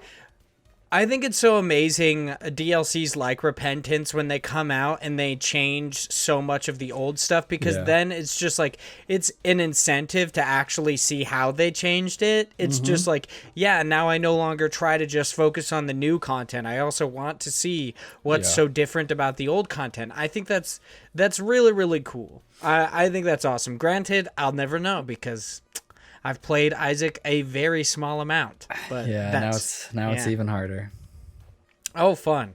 [SPEAKER 1] it's so amazing DLCs like Repentance when they come out and they change so much of the old stuff because then it's just like it's an incentive to actually see how they changed it. It's just like, yeah, now I no longer try to just focus on the new content. I also want to see what's so different about the old content. I think that's really, really cool. I think that's awesome. Granted, I'll never know because I've played Isaac a very small amount, but
[SPEAKER 2] now it's even harder.
[SPEAKER 1] Oh, fun.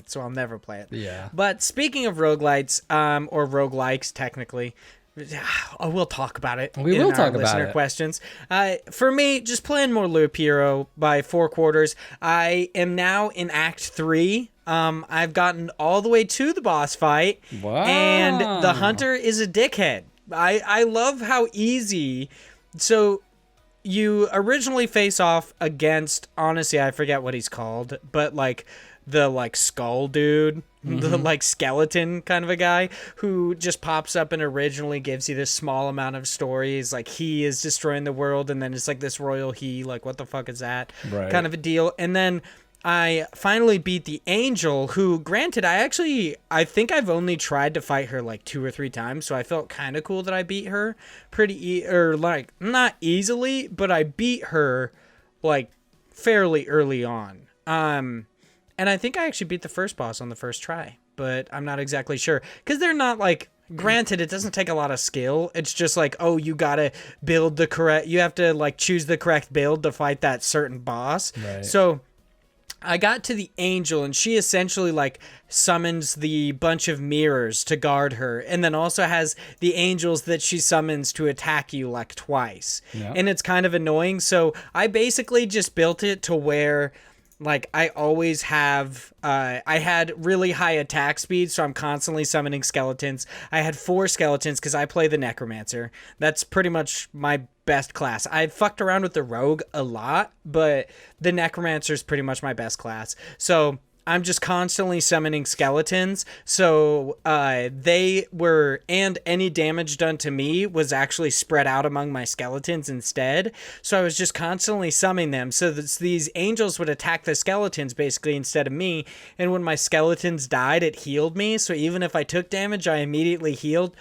[SPEAKER 1] So I'll never play it.
[SPEAKER 2] Yeah.
[SPEAKER 1] But speaking of roguelites, or roguelikes, technically, we'll talk about it.
[SPEAKER 2] We will talk about
[SPEAKER 1] listener questions. For me, just playing more Loop Hero by 4 quarters. I am now in Act 3. I've gotten all the way to the boss fight.
[SPEAKER 2] Wow.
[SPEAKER 1] And the hunter is a dickhead. I love how easy. So you originally face off against, honestly, I forget what he's called, but like the like skull dude, the like skeleton kind of a guy who just pops up and originally gives you this small amount of stories. Like he is destroying the world. And then it's like this royal he, like, what the fuck is that kind of a deal. And then I finally beat the angel who, granted, I think I've only tried to fight her like 2 or 3 times, so I felt kind of cool that I beat her like not easily, but I beat her like fairly early on. And I think I actually beat the first boss on the first try, but I'm not exactly sure because they're not like, granted, it doesn't take a lot of skill. It's just like, oh, you gotta you have to like choose the correct build to fight that certain boss.
[SPEAKER 2] Right.
[SPEAKER 1] So I got to the angel and she essentially like summons the bunch of mirrors to guard her and then also has the angels that she summons to attack you like twice. Yeah. And it's kind of annoying. So I basically just built it to where like I always have, I had really high attack speed, so I'm constantly summoning skeletons. I had 4 skeletons because I play the necromancer. That's pretty much my best class. I fucked around with the rogue a lot, but the necromancer is pretty much my best class. So I'm just constantly summoning skeletons. So and any damage done to me was actually spread out among my skeletons instead. So I was just constantly summoning them. So these angels would attack the skeletons basically instead of me. And when my skeletons died, it healed me. So even if I took damage, I immediately healed.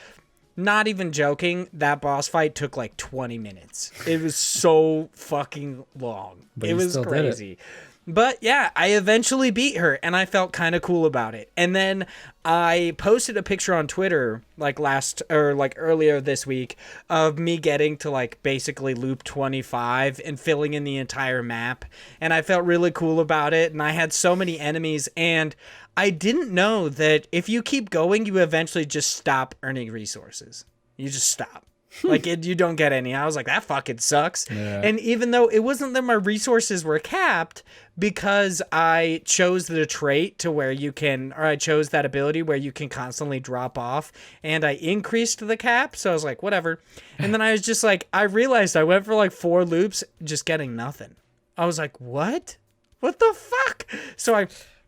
[SPEAKER 1] Not even joking, that boss fight took like 20 minutes. It was so fucking long. It was crazy. But yeah, I eventually beat her and I felt kind of cool about it. And then I posted a picture on Twitter like earlier this week of me getting to like basically loop 25 and filling in the entire map. And I felt really cool about it. And I had so many enemies and I didn't know that if you keep going, you eventually just stop earning resources. You just stop. Like, you don't get any. I was like, that fucking sucks.
[SPEAKER 2] Yeah.
[SPEAKER 1] And even though it wasn't that my resources were capped, because I chose the trait to where I chose that ability where you can constantly drop off, and I increased the cap. So I was like, whatever. And then I was just like, I realized I went for like 4 loops just getting nothing. I was like, what? What the fuck? So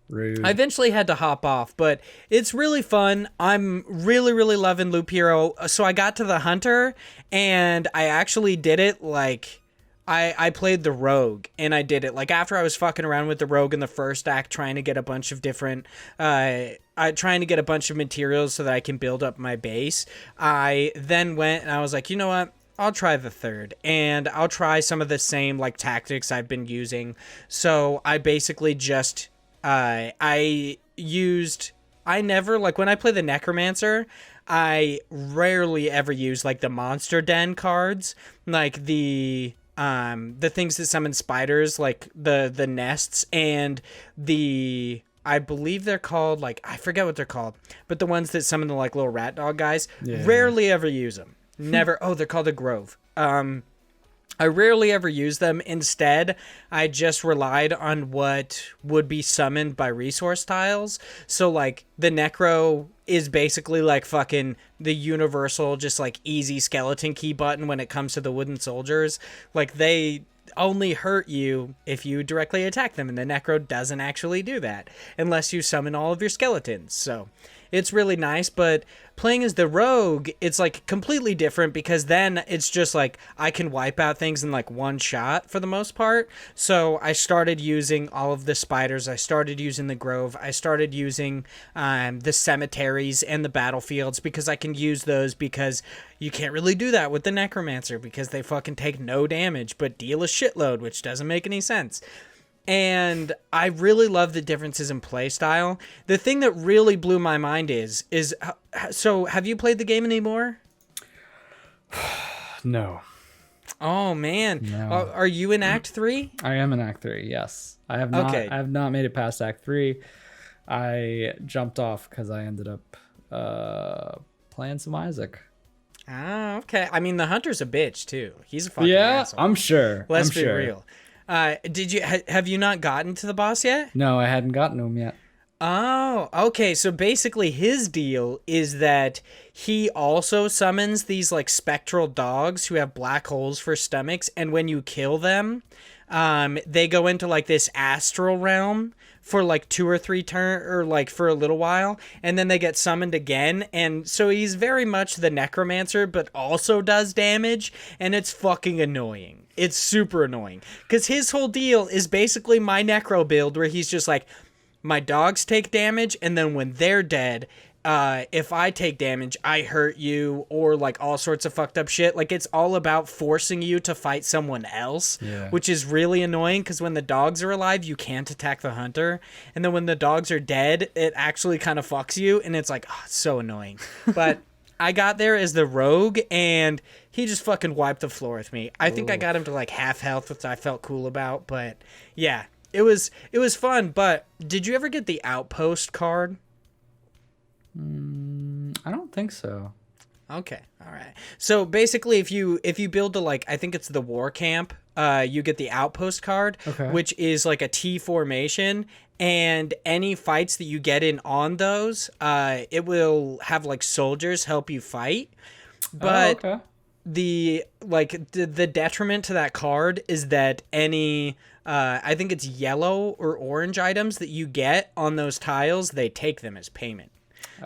[SPEAKER 2] Rude.
[SPEAKER 1] I eventually had to hop off, but it's really fun. I'm really, really loving Loop Hero. So I got to the Hunter, and I actually did it like I played the Rogue, and I did it like after I was fucking around with the Rogue in the first act, trying to get a bunch of different trying to get a bunch of materials so that I can build up my base. I then went and I was like, you know what? I'll try the third, and I'll try some of the same like tactics I've been using. So I basically just I never, like, when I play the Necromancer, I rarely ever use like the Monster Den cards, like the things that summon spiders, like the nests, and I believe they're called, like, I forget what they're called, but the ones that summon the like little rat dog guys.
[SPEAKER 2] Yeah.
[SPEAKER 1] Rarely ever use them. Never. Oh, they're called a Grove. I rarely ever use them. Instead, I just relied on what would be summoned by resource tiles. So, like, the Necro is basically like fucking the universal, just like easy skeleton key button when it comes to the wooden soldiers. Like, they only hurt you if you directly attack them, and the Necro doesn't actually do that unless you summon all of your skeletons. So it's really nice, but playing as the Rogue, it's like completely different, because then it's just like I can wipe out things in like one shot for the most part. So I started using all of the spiders, I started using the Grove, I started using the cemeteries and the battlefields, because I can use those, because you can't really do that with the Necromancer because they fucking take no damage but deal a shitload, which doesn't make any sense. And I really love the differences in play style. The thing that really blew my mind is so have you played the game anymore?
[SPEAKER 2] No.
[SPEAKER 1] Oh man.
[SPEAKER 2] No.
[SPEAKER 1] Are you in Act 3?
[SPEAKER 2] I am in Act 3, yes. I have not
[SPEAKER 1] Okay.
[SPEAKER 2] I have not made it past Act 3. I jumped off because I ended up playing some Isaac.
[SPEAKER 1] Ah, okay. I mean, the Hunter's a bitch too. He's a fucking asshole.
[SPEAKER 2] I'm sure.
[SPEAKER 1] Let's
[SPEAKER 2] I'm
[SPEAKER 1] be
[SPEAKER 2] sure.
[SPEAKER 1] real. Did you have you not gotten to the boss yet?
[SPEAKER 2] No, I hadn't gotten to him yet.
[SPEAKER 1] Oh, okay. So basically his deal is that he also summons these like spectral dogs who have black holes for stomachs, and when you kill them, they go into like this astral realm for like 2 or 3 turns, or like for a little while, and then they get summoned again. And so he's very much the Necromancer, but also does damage, and it's fucking annoying. It's super annoying, because his whole deal is basically my Necro build, where he's just like, my dogs take damage, and then when they're dead, if I take damage, I hurt you, or like all sorts of fucked up shit. Like, it's all about forcing you to fight someone else, which is really annoying, because when the dogs are alive, you can't attack the Hunter, and then when the dogs are dead, it actually kind of fucks you, and it's like, oh, it's so annoying. But I got there as the Rogue, and he just fucking wiped the floor with me. I think I got him to like half health, which I felt cool about, but yeah. It was fun. But did you ever get the Outpost card?
[SPEAKER 2] I don't think so.
[SPEAKER 1] Okay, all right. So basically, if you build the, I think it's the War Camp, you get the Outpost card, which is like a T formation, and any fights that you get in on those, it will have like soldiers help you fight. But the detriment to that card is that any I think it's yellow or orange items that you get on those tiles, they take them as payment.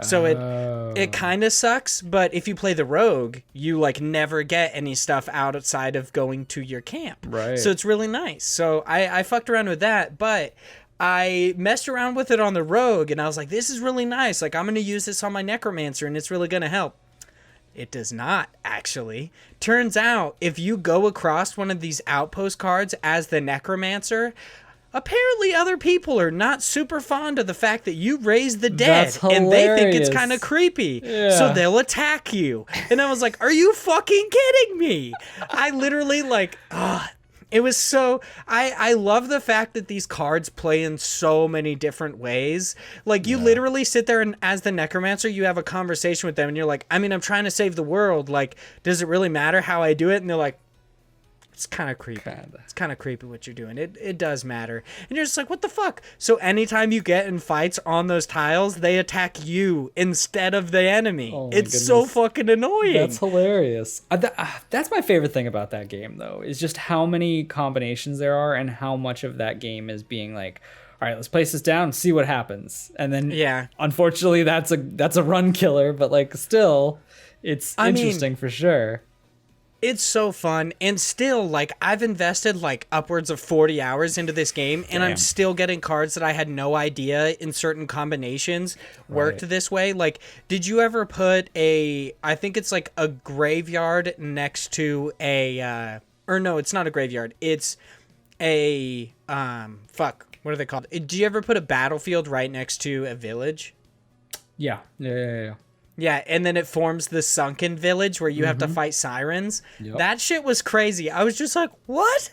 [SPEAKER 1] So it kind of sucks, but if you play the Rogue, you like never get any stuff outside of going to your camp.
[SPEAKER 2] Right.
[SPEAKER 1] So it's really nice. So I fucked around with that, but I messed around with it on the Rogue, and I was like, this is really nice. Like, I'm going to use this on my Necromancer, and it's really going to help. It does not, actually. Turns out, if you go across one of these Outpost cards as the Necromancer, apparently other people are not super fond of the fact that you raise the dead.
[SPEAKER 2] That's
[SPEAKER 1] and they think it's
[SPEAKER 2] hilarious.
[SPEAKER 1] kind of creepy.
[SPEAKER 2] Yeah.
[SPEAKER 1] So they'll attack you. And I was like, are you fucking kidding me? I literally It was so I love the fact that these cards play in so many different ways. Like you literally sit there and as the necromancer, you have a conversation with them and you're like, I mean, I'm trying to save the world. Like, does it really matter how I do it? And they're like, it's kind of creepy. It's kind of creepy what you're doing. It does matter. And you're just like, what the fuck? So anytime you get in fights on those tiles, they attack you instead of the enemy. It's so fucking annoying.
[SPEAKER 2] That's hilarious. That's my favorite thing about that game, though, is just how many combinations there are and how much of that game is being like, all right, let's place this down and see what happens. And then, unfortunately, that's a run killer, but like still, it's interesting for sure.
[SPEAKER 1] It's so fun, and still, like, I've invested, like, upwards of 40 hours into this game, and I'm still getting cards that I had no idea in certain combinations worked this way. Like, did you ever put I think it's, like, a graveyard next to or no, it's not a graveyard. It's what are they called? Do you ever put a battlefield right next to a village?
[SPEAKER 2] Yeah.
[SPEAKER 1] Yeah, and then it forms the sunken village where you have to fight sirens. Yep. That shit was crazy. I was just like, what?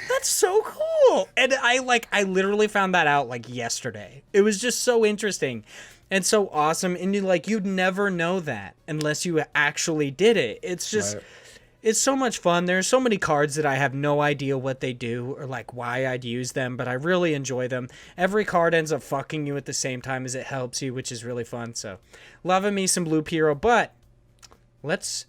[SPEAKER 1] That's so cool. And I literally found that out like yesterday. It was just so interesting and so awesome. And you'd never know that unless you actually did it. It's just... Right. It's so much fun. There's so many cards that I have no idea what they do or like why I'd use them, but I really enjoy them. Every card ends up fucking you at the same time as it helps you, which is really fun. So, loving me some Blue Hero, but let's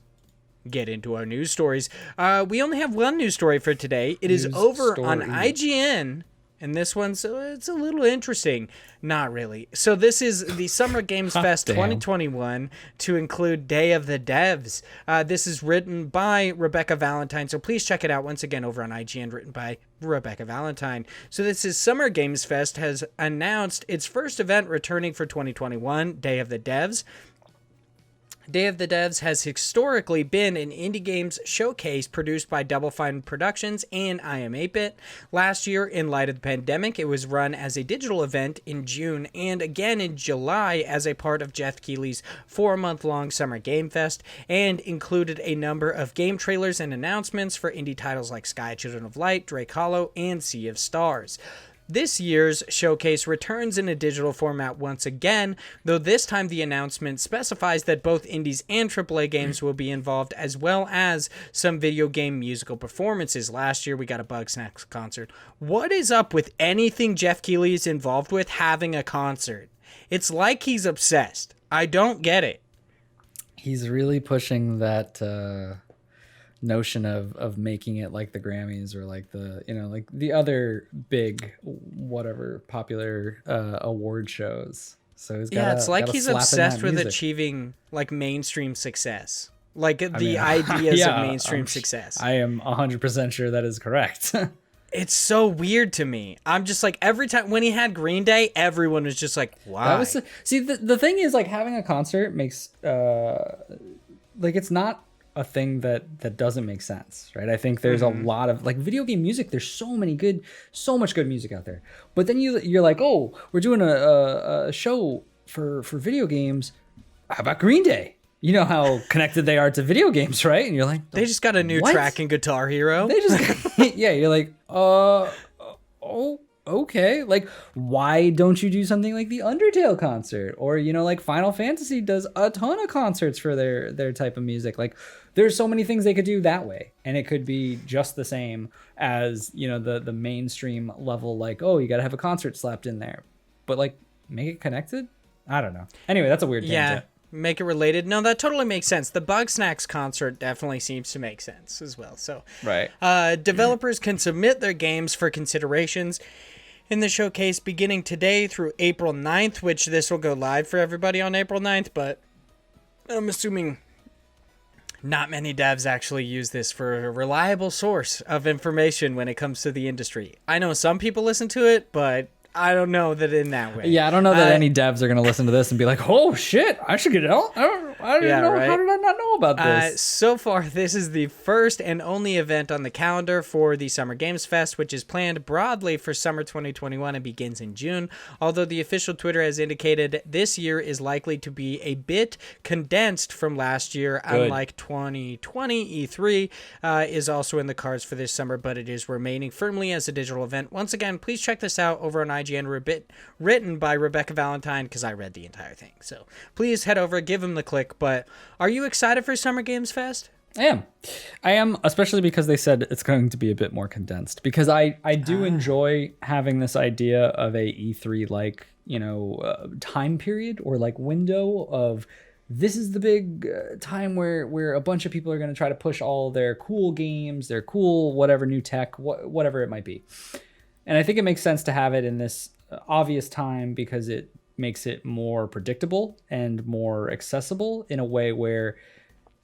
[SPEAKER 1] get into our news stories. We only have one news story for today. It is over on IGN. And this one's, it's a little interesting. Not really. So this is the Summer Games Fest 2021 to include Day of the Devs. This is written by Rebecca Valentine. So please check it out once again over on IGN, written by Rebecca Valentine. So this is Summer Games Fest has announced its first event returning for 2021, Day of the Devs. Day of the Devs has historically been an indie games showcase produced by Double Fine Productions and I Am 8-Bit. Last year, in light of the pandemic, it was run as a digital event in June and again in July as a part of Jeff Keighley's 4-month-long Summer Game Fest, and included a number of game trailers and announcements for indie titles like Sky Children of Light, Drake Hollow, and Sea of Stars. This year's showcase returns in a digital format once again, though this time the announcement specifies that both indies and AAA games will be involved, as well as some video game musical performances. Last year we got a Bugsnax concert. What is up with anything Jeff Keighley is involved with having a concert? It's like he's obsessed. I don't get it.
[SPEAKER 2] He's really pushing that notion of making it like the Grammys or like the like the other big whatever popular award shows. So
[SPEAKER 1] it's like he's obsessed with achieving like mainstream success, like the ideas of mainstream success.
[SPEAKER 2] I am 100% sure that is correct.
[SPEAKER 1] It's so weird to me. I'm just like, every time when he had Green Day, everyone was just like, why?
[SPEAKER 2] See, the thing is, like, having a concert makes like, it's not a thing that doesn't make sense, right? I think there's a lot of like video game music. There's so much good music out there. But then you're like, oh, we're doing a show for video games. How about Green Day? You know how connected they are to video games, right? And you're like,
[SPEAKER 1] they just got a new track in Guitar Hero.
[SPEAKER 2] They just yeah. You're like, oh. Okay, like, why don't you do something like the Undertale concert? Or, like Final Fantasy does a ton of concerts for their type of music. Like, there's so many things they could do that way. And it could be just the same as, the mainstream level, like, oh, you got to have a concert slapped in there. But, like, make it connected? I don't know. Anyway, that's a weird tangent.
[SPEAKER 1] Make it related. No, that totally makes sense. The Bugsnax concert definitely seems to make sense as well. So,
[SPEAKER 2] right.
[SPEAKER 1] Developers can submit their games for considerations in the showcase beginning today through April 9th, which this will go live for everybody on April 9th, but I'm assuming not many devs actually use this for a reliable source of information when it comes to the industry. I know some people listen to it, but I don't know that in that way.
[SPEAKER 2] Yeah, I don't know that any devs are going to listen to this and be like, oh shit, I should get out. I I don't know. Right? How did I not know about this?
[SPEAKER 1] So far, this is the first and only event on the calendar for the Summer Games Fest, which is planned broadly for summer 2021 and begins in June. Although the official Twitter has indicated this year is likely to be a bit condensed from last year, unlike 2020. E3 is also in the cards for this summer, but it is remaining firmly as a digital event. Once again, please check this out over on IGN, written by Rebecca Valentine, because I read the entire thing. So please head over, give them the click. But are you excited for Summer Games Fest?
[SPEAKER 2] I am, especially because they said it's going to be a bit more condensed, because I do enjoy having this idea of a E3 like, time period or like window of this is the big time where a bunch of people are going to try to push all their cool games, their cool whatever new tech, whatever it might be. And I think it makes sense to have it in this obvious time because it makes it more predictable and more accessible in a way where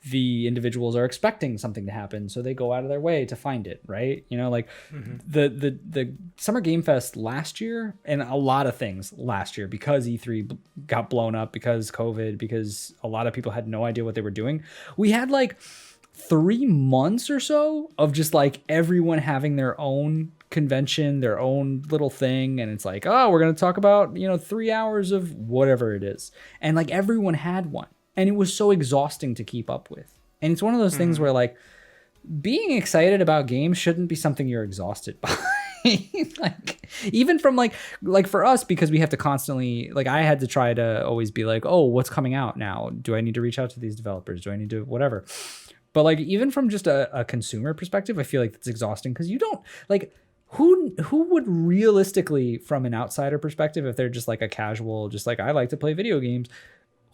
[SPEAKER 2] the individuals are expecting something to happen, so they go out of their way to find it, right? The Summer Game Fest last year, and a lot of things last year, because E3 got blown up, because COVID, because a lot of people had no idea what they were doing. We had like 3 months or so of just like everyone having their own convention, their own little thing, and it's like, oh, we're going to talk about 3 hours of whatever it is, and like everyone had one, and it was so exhausting to keep up with. And it's one of those things where like being excited about games shouldn't be something you're exhausted by. Like even from like for us, because we have to constantly, like I had to try to always be like, oh, what's coming out now? Do I need to reach out to these developers? Do I need to whatever? But like even from just a consumer perspective, I feel like it's exhausting, because you don't like who would realistically, from an outsider perspective, if they're just like a casual, just like I like to play video games,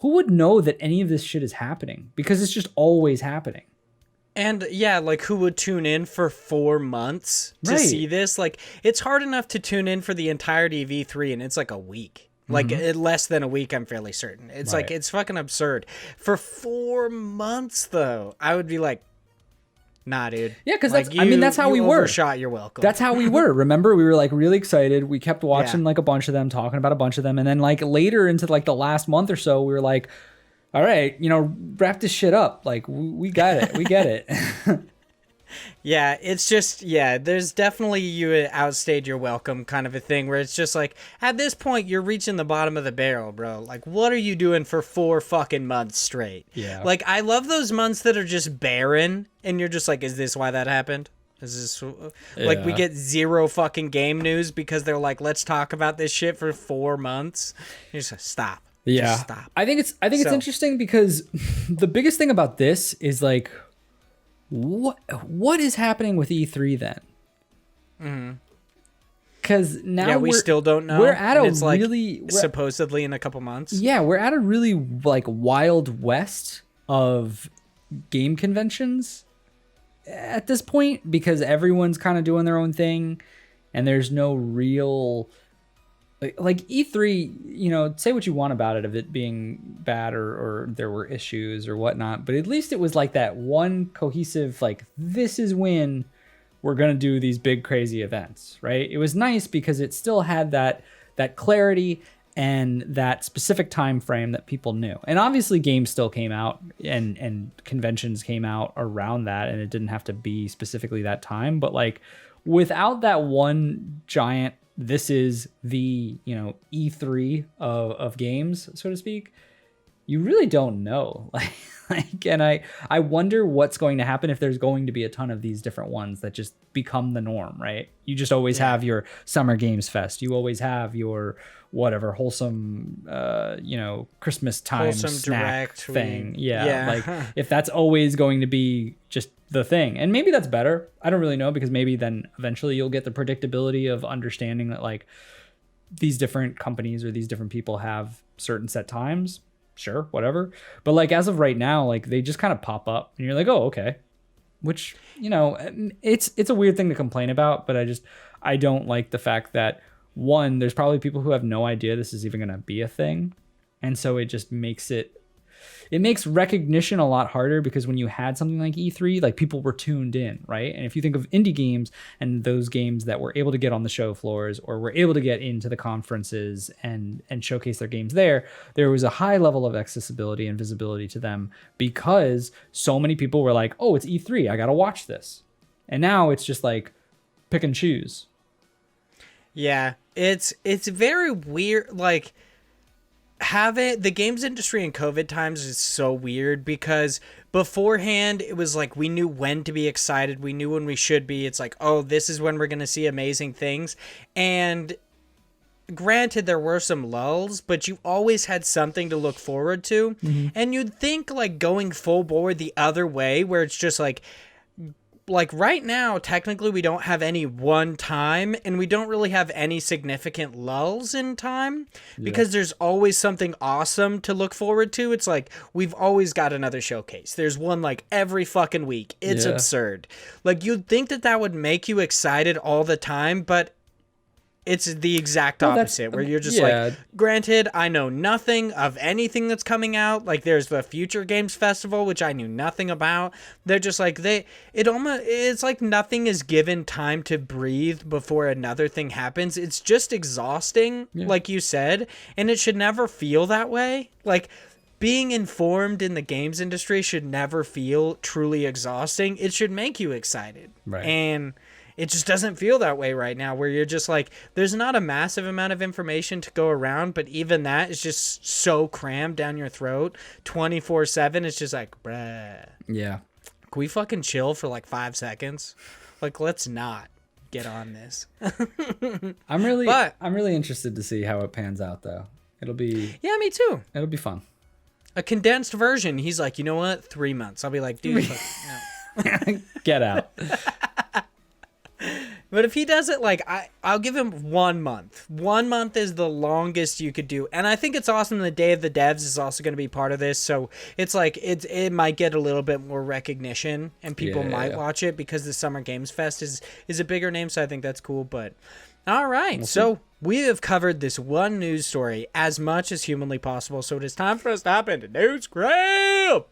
[SPEAKER 2] who would know that any of this shit is happening? Because it's just always happening.
[SPEAKER 1] And yeah, like who would tune in for 4 months to see this? Like it's hard enough to tune in for the entirety of E3, and it's like a week. Like less than a week, I'm fairly certain. It's like, it's fucking absurd. For 4 months, though, I would be like, nah, dude.
[SPEAKER 2] Yeah, because like, that's how we were.
[SPEAKER 1] Overshot your welcome.
[SPEAKER 2] That's how we were. Remember, we were like really excited. We kept watching like a bunch of them, talking about a bunch of them, and then like later into like the last month or so, we were like, all right, wrap this shit up. Like we got it. We get it.
[SPEAKER 1] Yeah, it's just, there's definitely you outstayed your welcome kind of a thing, where it's just like, at this point, you're reaching the bottom of the barrel, bro. Like, what are you doing for 4 fucking months straight?
[SPEAKER 2] Yeah.
[SPEAKER 1] Like, I love those months that are just barren, and you're just like, is this why that happened? Is this, like, we get 0 fucking game news because they're like, let's talk about this shit for 4 months? You just like, stop.
[SPEAKER 2] Yeah.
[SPEAKER 1] Just stop.
[SPEAKER 2] I think it's interesting because the biggest thing about this is like, what is happening with E3 then? Because now
[SPEAKER 1] we still don't know.
[SPEAKER 2] We're at
[SPEAKER 1] it's really supposedly in a couple months.
[SPEAKER 2] Yeah, we're at a really like wild west of game conventions at this point, because everyone's kind of doing their own thing, and there's no real like E3, say what you want about it, of it being bad or there were issues or whatnot, but at least it was like that one cohesive, like, this is when we're going to do these big crazy events, right? It was nice because it still had that clarity and that specific time frame that people knew. And obviously games still came out and conventions came out around that, and it didn't have to be specifically that time, but like without that one giant, this is the E3 of games, so to speak, you really don't know. And I wonder what's going to happen if there's going to be a ton of these different ones that just become the norm, right? You just always have your Summer Games Fest. You always have your whatever wholesome Christmas time wholesome snack thing. Like if that's always going to be just the thing, and maybe that's better. I don't really know, because maybe then eventually you'll get the predictability of understanding that like these different companies or these different people have certain set times. Sure, whatever. But like as of right now, like they just kind of pop up and you're like, oh, okay. Which, it's a weird thing to complain about, but I don't like the fact that, one, there's probably people who have no idea this is even going to be a thing. And so it just makes it, it makes recognition a lot harder, because when you had something like E3, like people were tuned in, right? And if you think of indie games and those games that were able to get on the show floors or were able to get into the conferences and showcase their games there was a high level of accessibility and visibility to them, because so many people were like, oh, it's E3, I gotta watch this. And now it's just like pick and choose.
[SPEAKER 1] Yeah, it's very weird. Like, the games industry in COVID times is so weird, because beforehand it was like we knew when to be excited, we knew when we should be. It's like, oh, this is when we're gonna see amazing things. And granted, there were some lulls, but you always had something to look forward to. And you'd think, like, going full bore the other way, where it's just like right now, technically we don't have any one time, and we don't really have any significant lulls in time, because there's always something awesome to look forward to. It's like, we've always got another showcase. There's one like every fucking week. It's absurd. Like, you'd think that would make you excited all the time, but it's the exact opposite, where you're just like, granted, I know nothing of anything that's coming out. Like, there's the Future Games Festival, which I knew nothing about. They're just like, it's like nothing is given time to breathe before another thing happens. It's just exhausting, like you said, and it should never feel that way. Like, being informed in the games industry should never feel truly exhausting. It should make you excited.
[SPEAKER 2] Right.
[SPEAKER 1] And it just doesn't feel that way right now, where you're just like, there's not a massive amount of information to go around, but even that is just so crammed down your throat 24/7. It's just like, bruh.
[SPEAKER 2] Yeah.
[SPEAKER 1] Can we fucking chill for like 5 seconds? Like, let's not get on this.
[SPEAKER 2] I'm really interested to see how it pans out, though. It'll be...
[SPEAKER 1] Yeah, me too.
[SPEAKER 2] It'll be fun.
[SPEAKER 1] A condensed version. He's like, you know what? 3 months. I'll be like, dude, no.
[SPEAKER 2] Get out.
[SPEAKER 1] But if he does it, like, I'll give him 1 month. 1 month is the longest you could do. And I think it's awesome the Day of the Devs is also going to be part of this. So it's like, it might get a little bit more recognition, and people might watch it, because the Summer Games Fest is a bigger name. So I think that's cool. But all right. So we have covered this one news story as much as humanly possible. So it is time for us to hop into News Cram.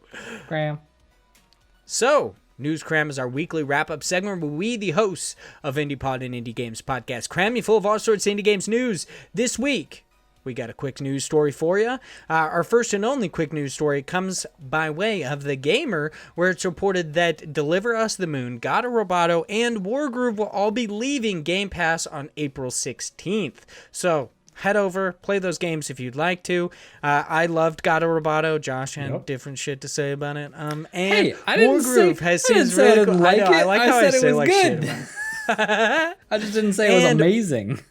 [SPEAKER 1] So News Cram is our weekly wrap-up segment where we, the hosts of IndiePod and Indie Games Podcast, cram you full of all sorts of indie games news. This week, we got a quick news story for you. Our first and only quick news story comes by way of The Gamer, where it's reported that Deliver Us the Moon, God of Roboto, and Wargroove will all be leaving Game Pass on April 16th. So head over, play those games if you'd like to. I loved God of Roboto. Josh had different shit to say about it. And
[SPEAKER 2] hey, I didn't
[SPEAKER 1] Wargroove seems really cool.
[SPEAKER 2] Like
[SPEAKER 1] I like how I say like
[SPEAKER 2] good.
[SPEAKER 1] shit about it.
[SPEAKER 2] I just didn't say it was amazing.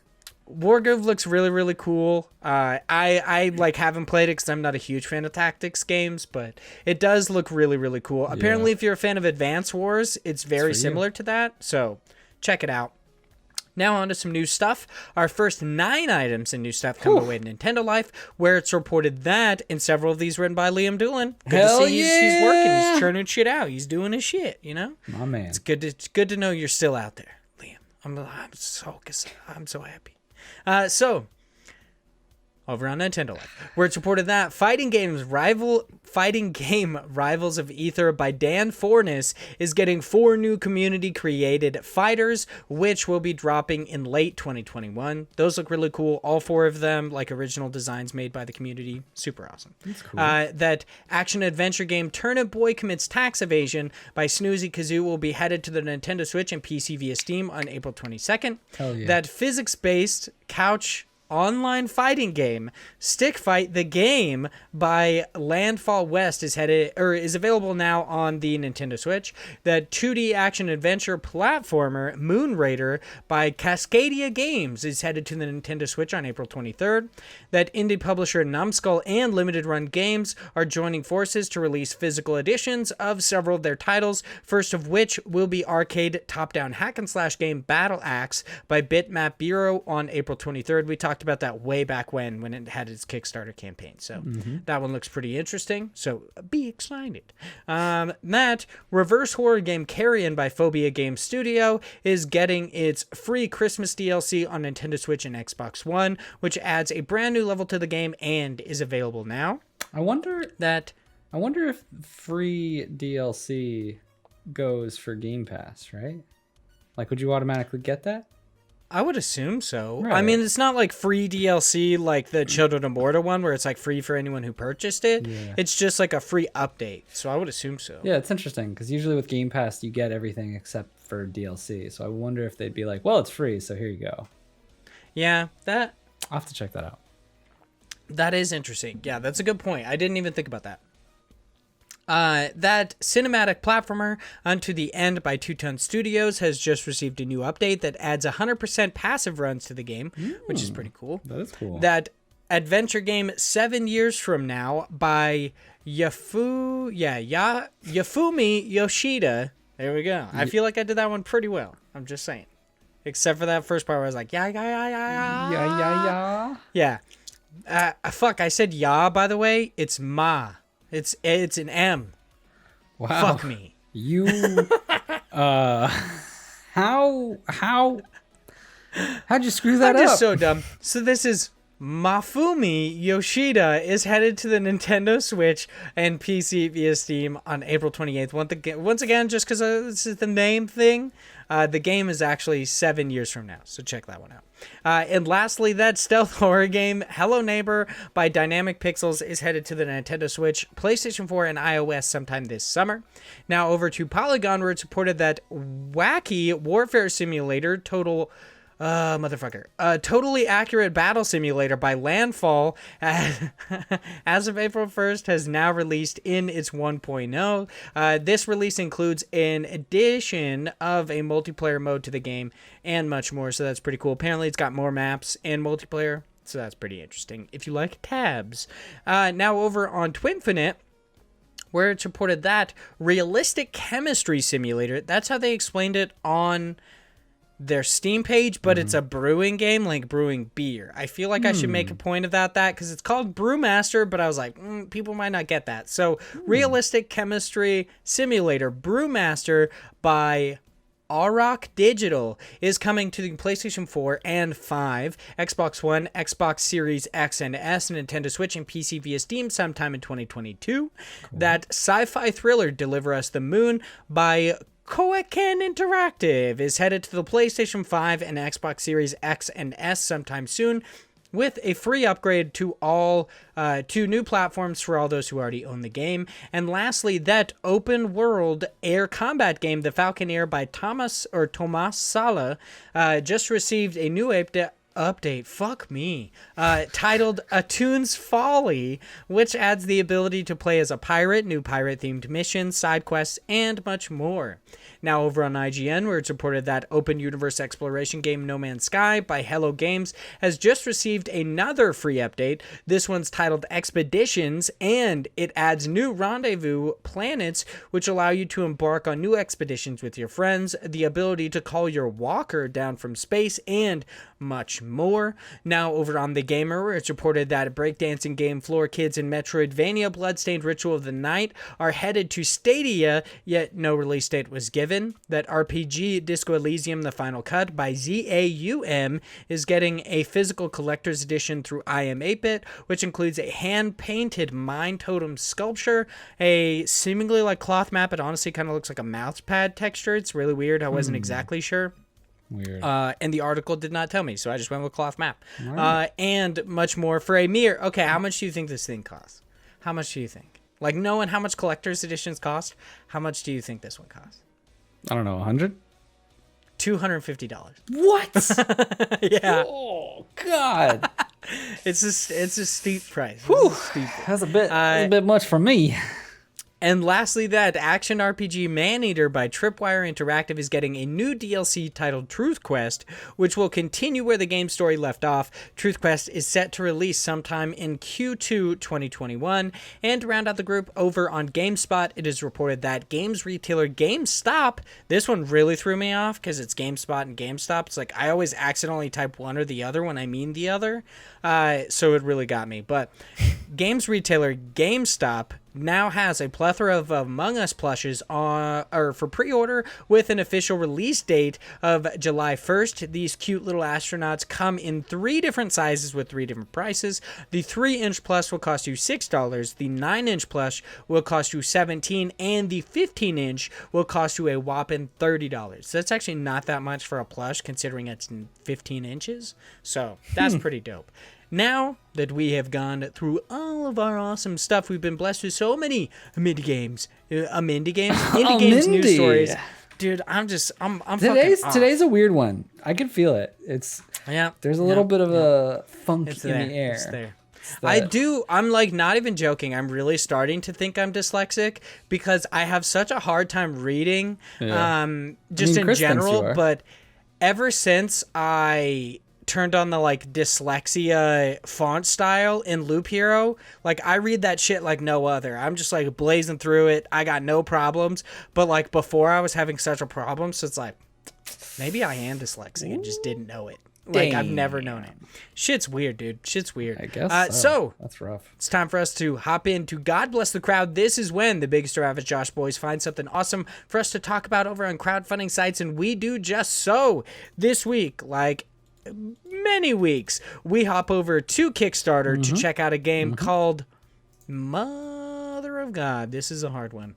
[SPEAKER 1] Wargroove looks really, really cool. I like haven't played it because I'm not a huge fan of tactics games, but it does look really, really cool. Apparently, if you're a fan of Advance Wars, it's very similar to that. So check it out. Now on to some new stuff. Our first 9 items in new stuff come away to Nintendo Life, where it's reported that, and several of these written by Liam Doolin. Good to see he's working, he's churning shit out, he's doing his shit, you know?
[SPEAKER 2] My man.
[SPEAKER 1] It's good to know you're still out there, Liam. I'm so happy. So over on Nintendo Life, where it's reported that fighting game Rivals of Aether by Dan Fornes is getting 4 new community-created fighters, which will be dropping in late 2021. Those look really cool. All 4 of them, like original designs made by the community. Super awesome. That's cool. That action-adventure game Turnip Boy Commits Tax Evasion by Snoozy Kazoo will be headed to the Nintendo Switch and PC via Steam on April 22nd.
[SPEAKER 2] Hell yeah.
[SPEAKER 1] That physics-based couch online fighting game Stick Fight the Game by Landfall West is available now on the Nintendo Switch. The 2D action adventure platformer Moon Raider by Cascadia Games is headed to the Nintendo Switch on April 23rd. That indie publisher Numbskull and Limited Run Games are joining forces to release physical editions of several of their titles, first of which will be arcade top-down hack and slash game Battle Axe by Bitmap Bureau on April 23rd. We talked about that way back when it had its Kickstarter campaign. So that one looks pretty interesting. So be excited. That reverse horror game Carrion by Phobia Game Studio is getting its free Christmas DLC on Nintendo Switch and Xbox One, which adds a brand new level to the game and is available now.
[SPEAKER 2] I wonder
[SPEAKER 1] that
[SPEAKER 2] I wonder if free DLC goes for Game Pass, right? Like, would you automatically get that?
[SPEAKER 1] I would assume so.
[SPEAKER 2] Right.
[SPEAKER 1] I mean, it's not like free DLC like the Children of Morta one where it's like free for anyone who purchased it.
[SPEAKER 2] Yeah.
[SPEAKER 1] It's just like a free update. So I would assume so.
[SPEAKER 2] Yeah, it's interesting because usually with Game Pass, you get everything except for DLC. So I wonder if they'd be like, well, it's free, so here you go.
[SPEAKER 1] Yeah,
[SPEAKER 2] I'll have to check that out.
[SPEAKER 1] that is interesting. Yeah, that's a good point. I didn't even think about that. That cinematic platformer Unto the End by Two Ton Studios has just received a new update that adds 100% passive runs to the game, which is pretty cool.
[SPEAKER 2] That is cool.
[SPEAKER 1] That adventure game 7 Years From Now by Yafumi Yoshida. There we go. I feel like I did that one pretty well. I'm just saying. Except for that first part where I was like, yeah. Fuck, I said ya, by the way. It's ma. It's an M.
[SPEAKER 2] Wow.
[SPEAKER 1] Fuck me.
[SPEAKER 2] You, how'd you screw that
[SPEAKER 1] I'm
[SPEAKER 2] up?
[SPEAKER 1] just so dumb. So this is Mafumi Yoshida is headed to the Nintendo Switch and PC via Steam on April 28th. Once again, just because this is the name thing, the game is actually 7 years from now, so check that one out. And lastly, that stealth horror game, Hello Neighbor by Dynamic Pixels, is headed to the Nintendo Switch, PlayStation 4, and iOS sometime this summer. Now over to Polygon, where it's reported that Wacky Warfare Simulator Totally Accurate Battle Simulator by Landfall, as of April 1st, has now released in its 1.0. This release includes an addition of a multiplayer mode to the game and much more, so that's pretty cool. Apparently, it's got more maps and multiplayer, so that's pretty interesting if you like tabs. Now over on Twinfinite, where it's reported that Realistic Chemistry Simulator, that's how they explained it on their Steam page, but it's a brewing game, like brewing beer. I feel like I should make a point of that because it's called Brewmaster, but I was like, people might not get that. So Realistic Chemistry Simulator Brewmaster by Auroch Digital is coming to the PlayStation 4 and 5, Xbox One, Xbox Series X and S, Nintendo Switch, and PC via Steam sometime in 2022. Cool. That sci-fi thriller Deliver Us the Moon by Koeken Interactive is headed to the PlayStation 5 and Xbox Series X and S sometime soon, with a free upgrade to all to new platforms for all those who already own the game. And lastly, that open world air combat game, The Falconeer by Thomas Sala, just received a new update, fuck me, titled Atoon's Folly, which adds the ability to play as a pirate, new pirate-themed missions, side quests, and much more. Now over on IGN, where it's reported that open universe exploration game No Man's Sky by Hello Games has just received another free update. This one's titled Expeditions, and it adds new rendezvous planets, which allow you to embark on new expeditions with your friends, the ability to call your walker down from space, and much more. Now over on The Gamer, where it's reported that breakdancing game Floor Kids and Metroidvania Bloodstained Ritual of the Night are headed to Stadia, yet no release date was given. That RPG Disco Elysium The Final Cut by ZAUM is getting a physical collector's edition through IM 8-bit, which includes a hand-painted mine totem sculpture, a seemingly like cloth map. It honestly kind of looks like a mouse pad texture. It's really weird. I wasn't exactly sure.
[SPEAKER 2] Weird.
[SPEAKER 1] And the article did not tell me, so I just went with cloth map.
[SPEAKER 2] Right.
[SPEAKER 1] And much more for a mere... Okay, how much do you think this thing costs? How much do you think? Like, knowing how much collector's editions cost, how much do you think this one costs?
[SPEAKER 2] I don't know, 100?
[SPEAKER 1] $250.
[SPEAKER 2] What?
[SPEAKER 1] Yeah.
[SPEAKER 2] Oh God.
[SPEAKER 1] It's a steep price.
[SPEAKER 2] Whew. That's a bit much for me.
[SPEAKER 1] And lastly, that action RPG Maneater by Tripwire Interactive is getting a new DLC titled Truth Quest, which will continue where the game story left off. Truth Quest is set to release sometime in Q2 2021. And to round out the group, over on GameSpot, it is reported that games retailer GameStop, this one really threw me off because it's GameSpot and GameStop. It's like I always accidentally type one or the other when I mean the other. So it really got me. But games retailer GameStop now has a plethora of Among Us plushes for pre-order with an official release date of July 1st. These cute little astronauts come in 3 different sizes with 3 different prices. The 3-inch plush will cost you $6. The 9-inch plush will cost you $17, and the 15-inch will cost you a whopping $30. That's actually not that much for a plush considering it's 15 inches. So that's pretty dope. Now that we have gone through all of our awesome stuff, we've been blessed with so many indie games news stories. Dude, I'm
[SPEAKER 2] today's a weird one. I can feel it. There's a little bit of a funk in the air.
[SPEAKER 1] It's there. I'm like not even joking. I'm really starting to think I'm dyslexic because I have such a hard time reading, in general. But ever since I turned on the like dyslexia font style in Loop Hero, like I read that shit like no other. I'm just like blazing through it. I got no problems. But like before I was having such a problem, so it's like maybe I am dyslexic and just didn't know it. Like I've never known it. Shit's weird, dude. Shit's weird.
[SPEAKER 2] I guess so. That's rough.
[SPEAKER 1] It's time for us to hop into God Bless the Crowd. This is when the biggest or average Josh boys find something awesome for us to talk about over on crowdfunding sites, and we do just so. This week, like many weeks, we hop over to Kickstarter to check out a game called Mother of God. This is a hard one.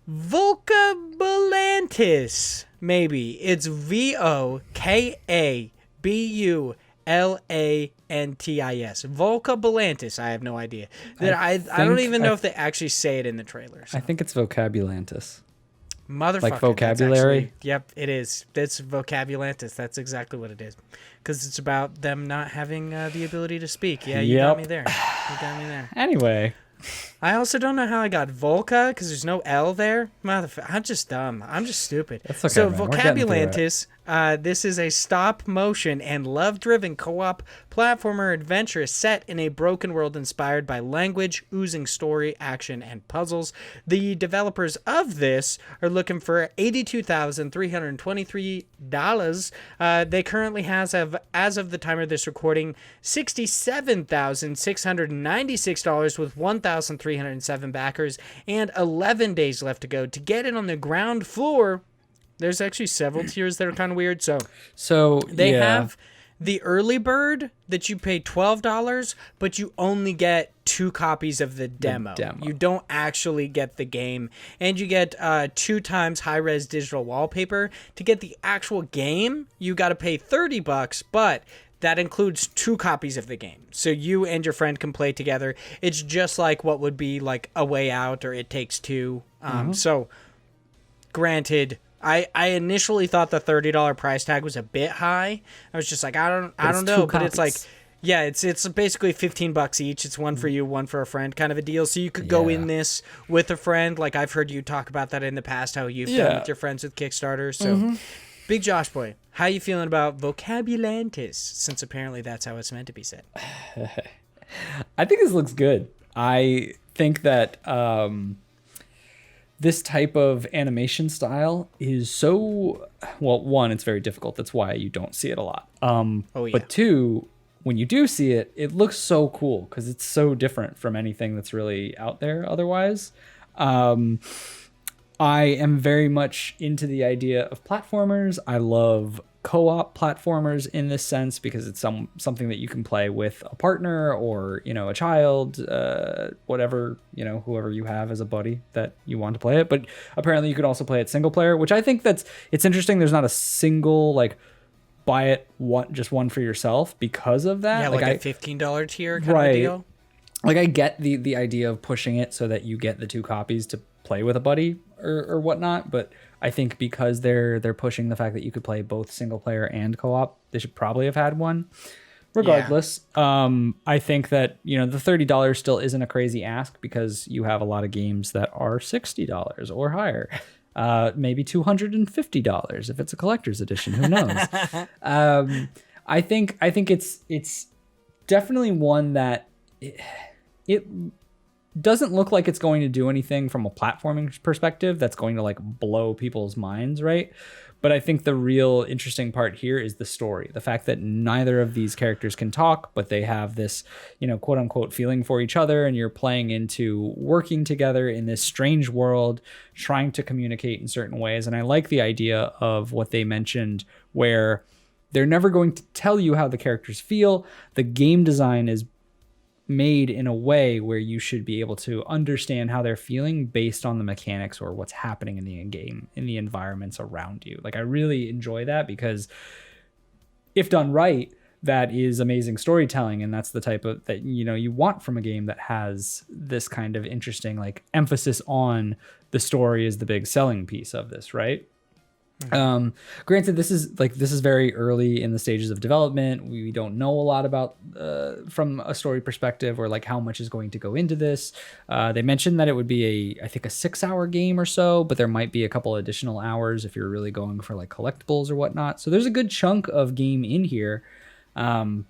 [SPEAKER 1] Vokabulantis. Maybe it's Vokabulantis. Vokabulantis. I have no idea. I don't even know if they actually say it in the trailer. So.
[SPEAKER 2] I think it's Vokabulantis.
[SPEAKER 1] Motherfucker.
[SPEAKER 2] Like vocabulary?
[SPEAKER 1] Yep, it is. It's Vokabulantis. That's exactly what it is. Because it's about them not having the ability to speak. Yeah, you got me there.
[SPEAKER 2] Anyway.
[SPEAKER 1] I also don't know how I got Volca because there's no L there. Motherfucker, I'm just dumb. I'm just stupid.
[SPEAKER 2] That's okay,
[SPEAKER 1] so
[SPEAKER 2] man.
[SPEAKER 1] Vokabulantis, this is a stop motion and love-driven co-op platformer adventure set in a broken world inspired by language, oozing story, action, and puzzles. The developers of this are looking for $82,323. They currently has, as of the time of this recording, $67,696 with 1,307 backers and 11 days left to go. To get it on the ground floor, there's actually several tiers that are kind of weird. So they have the early bird that you pay $12, but you only get 2 copies of the demo. You don't actually get the game, and you get 2 times high-res digital wallpaper. To get the actual game, you got to pay $30, but that includes 2 copies of the game. So you and your friend can play together. It's just like what would be like A Way Out or It Takes Two. So granted, I initially thought the $30 price tag was a bit high. I was just like, I don't know, but it's like, yeah, it's basically $15 each. It's one for you, one for a friend, kind of a deal. So you could go in this with a friend. Like I've heard you talk about that in the past, how you've done with your friends with Kickstarter. So Big Josh Boy, how you feeling about Vokabulantis? Since apparently that's how it's meant to be said.
[SPEAKER 2] I think this looks good. I think that this type of animation style is so, well, one, it's very difficult. That's why you don't see it a lot. But 2, when you do see it, it looks so cool because it's so different from anything that's really out there otherwise. I am very much into the idea of platformers. I love co-op platformers in this sense because it's something that you can play with a partner or, a child, whatever, whoever you have as a buddy that you want to play it. But apparently you could also play it single player, which I think it's interesting. There's not a single, buy it just one for yourself because of that.
[SPEAKER 1] Yeah, like a $15 tier kind of deal.
[SPEAKER 2] Like I get the idea of pushing it so that you get the 2 copies to play with a buddy or whatnot, but I think because they're pushing the fact that you could play both single player and co-op, they should probably have had one. Regardless, I think that the $30 still isn't a crazy ask because you have a lot of games that are $60 or higher. Maybe $250 if it's a collector's edition. Who knows? I think it's definitely one that it doesn't look like it's going to do anything from a platforming perspective that's going to blow people's minds, right? But I think the real interesting part here is the story. The fact that neither of these characters can talk, but they have this, quote unquote feeling for each other. And you're playing into working together in this strange world, trying to communicate in certain ways. And I like the idea of what they mentioned where they're never going to tell you how the characters feel. The game design is made in a way where you should be able to understand how they're feeling based on the mechanics or what's happening in the game, in the environments around you. Like, I really enjoy that because if done right, that is amazing storytelling. And that's the type of that, you want from a game that has this kind of interesting, like, emphasis on the story is the big selling piece of this, right? Granted, this is very early in the stages of development. We don't know a lot about from a story perspective or like how much is going to go into this. They mentioned that it would be I think a 6-hour game or so, but there might be a couple additional hours if you're really going for like collectibles or whatnot. So there's a good chunk of game in here. I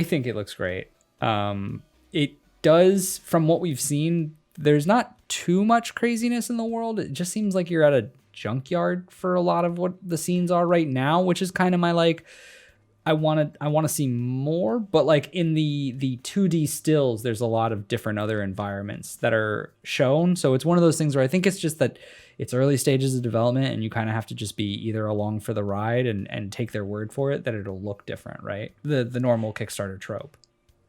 [SPEAKER 2] think it looks great. It does, from what we've seen, there's not too much craziness in the world. It just seems like you're at a junkyard for a lot of what the scenes are right now, which is kind of my like, I want to see more. But like in the 2D stills, there's a lot of different other environments that are shown. So it's one of those things where I think it's just that it's early stages of development and you kind of have to just be either along for the ride and take their word for it that it'll look different, right? The normal Kickstarter trope.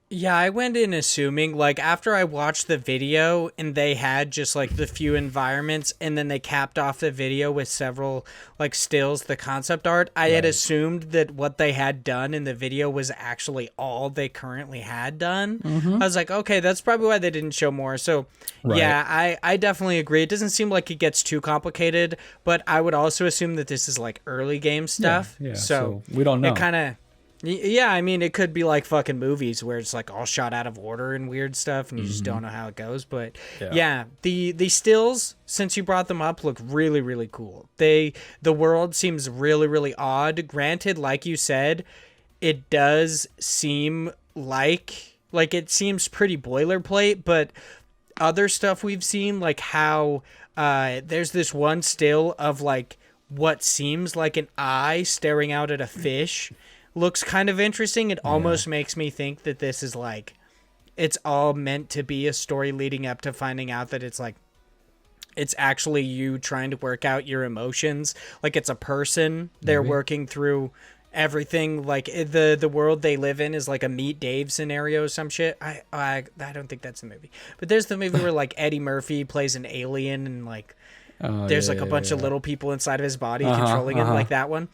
[SPEAKER 1] Yeah, I went in assuming, like, after I watched the video and they had just, like, the few environments and then they capped off the video with several, like, stills, the concept art, I had assumed that what they had done in the video was actually all they currently had done. I was like, okay, that's probably why they didn't show more. So, yeah, I definitely agree. It doesn't seem like it gets too complicated, but I would also assume that this is, like, early game stuff.
[SPEAKER 2] Yeah, so we don't know.
[SPEAKER 1] It kind of... Yeah, I mean, it could be like fucking movies where it's like all shot out of order and weird stuff and you just don't know how it goes. But yeah, the stills, since you brought them up, look really, really cool. The world seems really, really odd. Granted, like you said, it does seem like it seems pretty boilerplate, but other stuff we've seen, like how there's this one still of like what seems like an eye staring out at a fish. Looks kind of interesting. It almost makes me think that this is like, it's all meant to be a story leading up to finding out that it's like, it's actually you trying to work out your emotions. Like it's a person. They're working through everything. Like the world they live in is like a Meet Dave scenario or some shit. I don't think that's the movie. But there's the movie where like Eddie Murphy plays an alien and like there's like a bunch of little people inside of his body controlling him, like that one.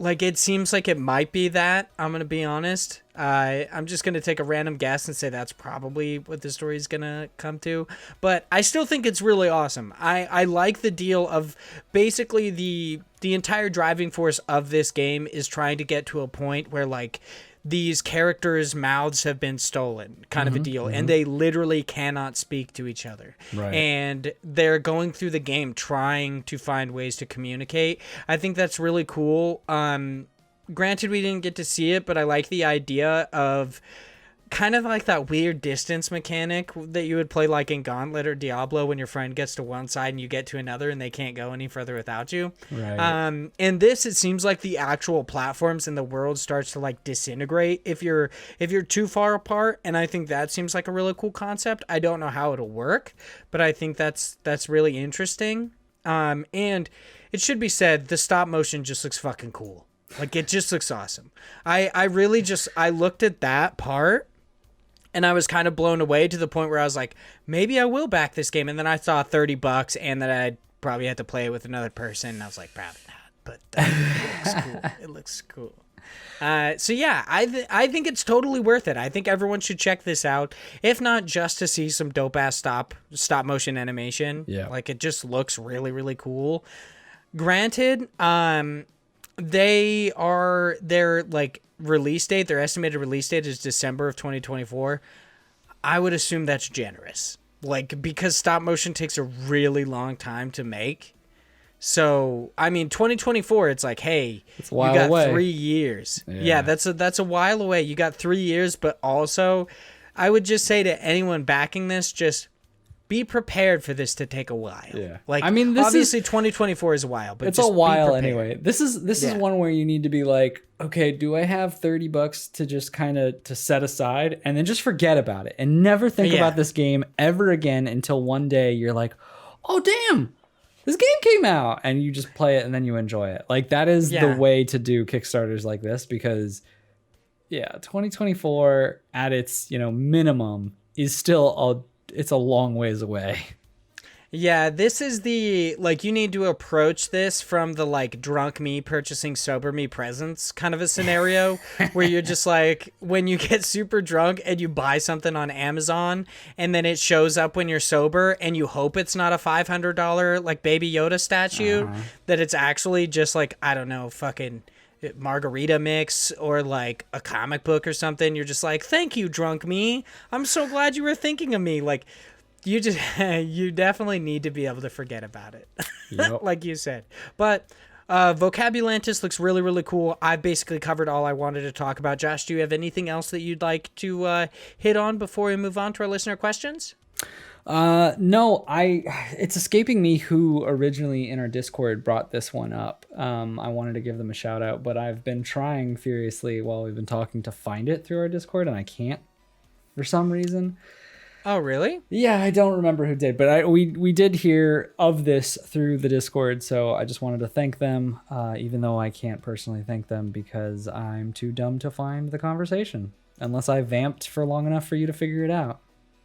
[SPEAKER 1] Like, it seems like it might be that, I'm going to be honest. I'm just going to take a random guess and say that's probably what the story is going to come to. But I still think it's really awesome. I like the deal of basically the entire driving force of this game is trying to get to a point where, like, these characters' mouths have been stolen, kind of a deal, and they literally cannot speak to each other. And they're going through the game trying to find ways to communicate. I think that's really cool. Granted, we didn't get to see it, but I like the idea of kind of like that weird distance mechanic that you would play like in Gauntlet or Diablo when your friend gets to one side and you get to another and they can't go any further without you. And this, it seems like the actual platforms in the world starts to like disintegrate if you're too far apart, and I think that seems like a really cool concept. I don't know how it'll work, but I think that's really interesting. And it should be said, the stop motion just looks fucking cool. Like, it just looks awesome. I really just, I looked at that part and I was kind of blown away to the point where I was like, maybe I will back this game. And then I saw $30 and that I'd probably have to play it with another person. And I was like, probably not, but it looks cool. It looks cool. So yeah, I think it's totally worth it. I think everyone should check this out. If not just to see some dope ass stop motion animation. Yeah. Like, it just looks really, really cool. Granted, their like release date, their estimated release date is December of 2024. I would assume that's generous, like, because stop motion takes a really long time to make. So I mean, 2024, it's like, hey,
[SPEAKER 2] it's a while
[SPEAKER 1] you got
[SPEAKER 2] away.
[SPEAKER 1] 3 years. Yeah, that's a while away. You got 3 years, but also I would just say to anyone backing this, just be prepared for this to take a while.
[SPEAKER 2] Yeah.
[SPEAKER 1] Like,
[SPEAKER 2] I mean,
[SPEAKER 1] obviously 2024 is a while, but
[SPEAKER 2] it's
[SPEAKER 1] just
[SPEAKER 2] a while
[SPEAKER 1] be prepared.
[SPEAKER 2] anyway. This is one where you need to be like, okay, do I have $30 to just kind of to set aside and then just forget about it and never think about this game ever again until one day you're like, oh damn, this game came out, and you just play it and then you enjoy it. Like, that is the way to do Kickstarters like this, because 2024 at its, minimum is still it's a long ways away.
[SPEAKER 1] Yeah, this is the, like, you need to approach this from the, like, drunk me purchasing sober me presents kind of a scenario where you're just like, when you get super drunk and you buy something on Amazon and then it shows up when you're sober and you hope it's not a $500, like, Baby Yoda statue, that it's actually just, like, I don't know, fucking margarita mix or, like, a comic book or something. You're just like, thank you, drunk me. I'm so glad you were thinking of me. Like, you definitely need to be able to forget about it. Yep. Like you said. But Vokabulantis looks really, really cool. I've basically covered all I wanted to talk about. Josh, do you have anything else that you'd like to hit on before we move on to our listener questions?
[SPEAKER 2] No, it's escaping me who originally in our Discord brought this one up. I wanted to give them a shout out, but I've been trying furiously while we've been talking to find it through our Discord, and I can't for some reason.
[SPEAKER 1] Oh, really?
[SPEAKER 2] Yeah, I don't remember who did, but we did hear of this through the Discord, so I just wanted to thank them, even though I can't personally thank them because I'm too dumb to find the conversation, unless I vamped for long enough for you to figure it out.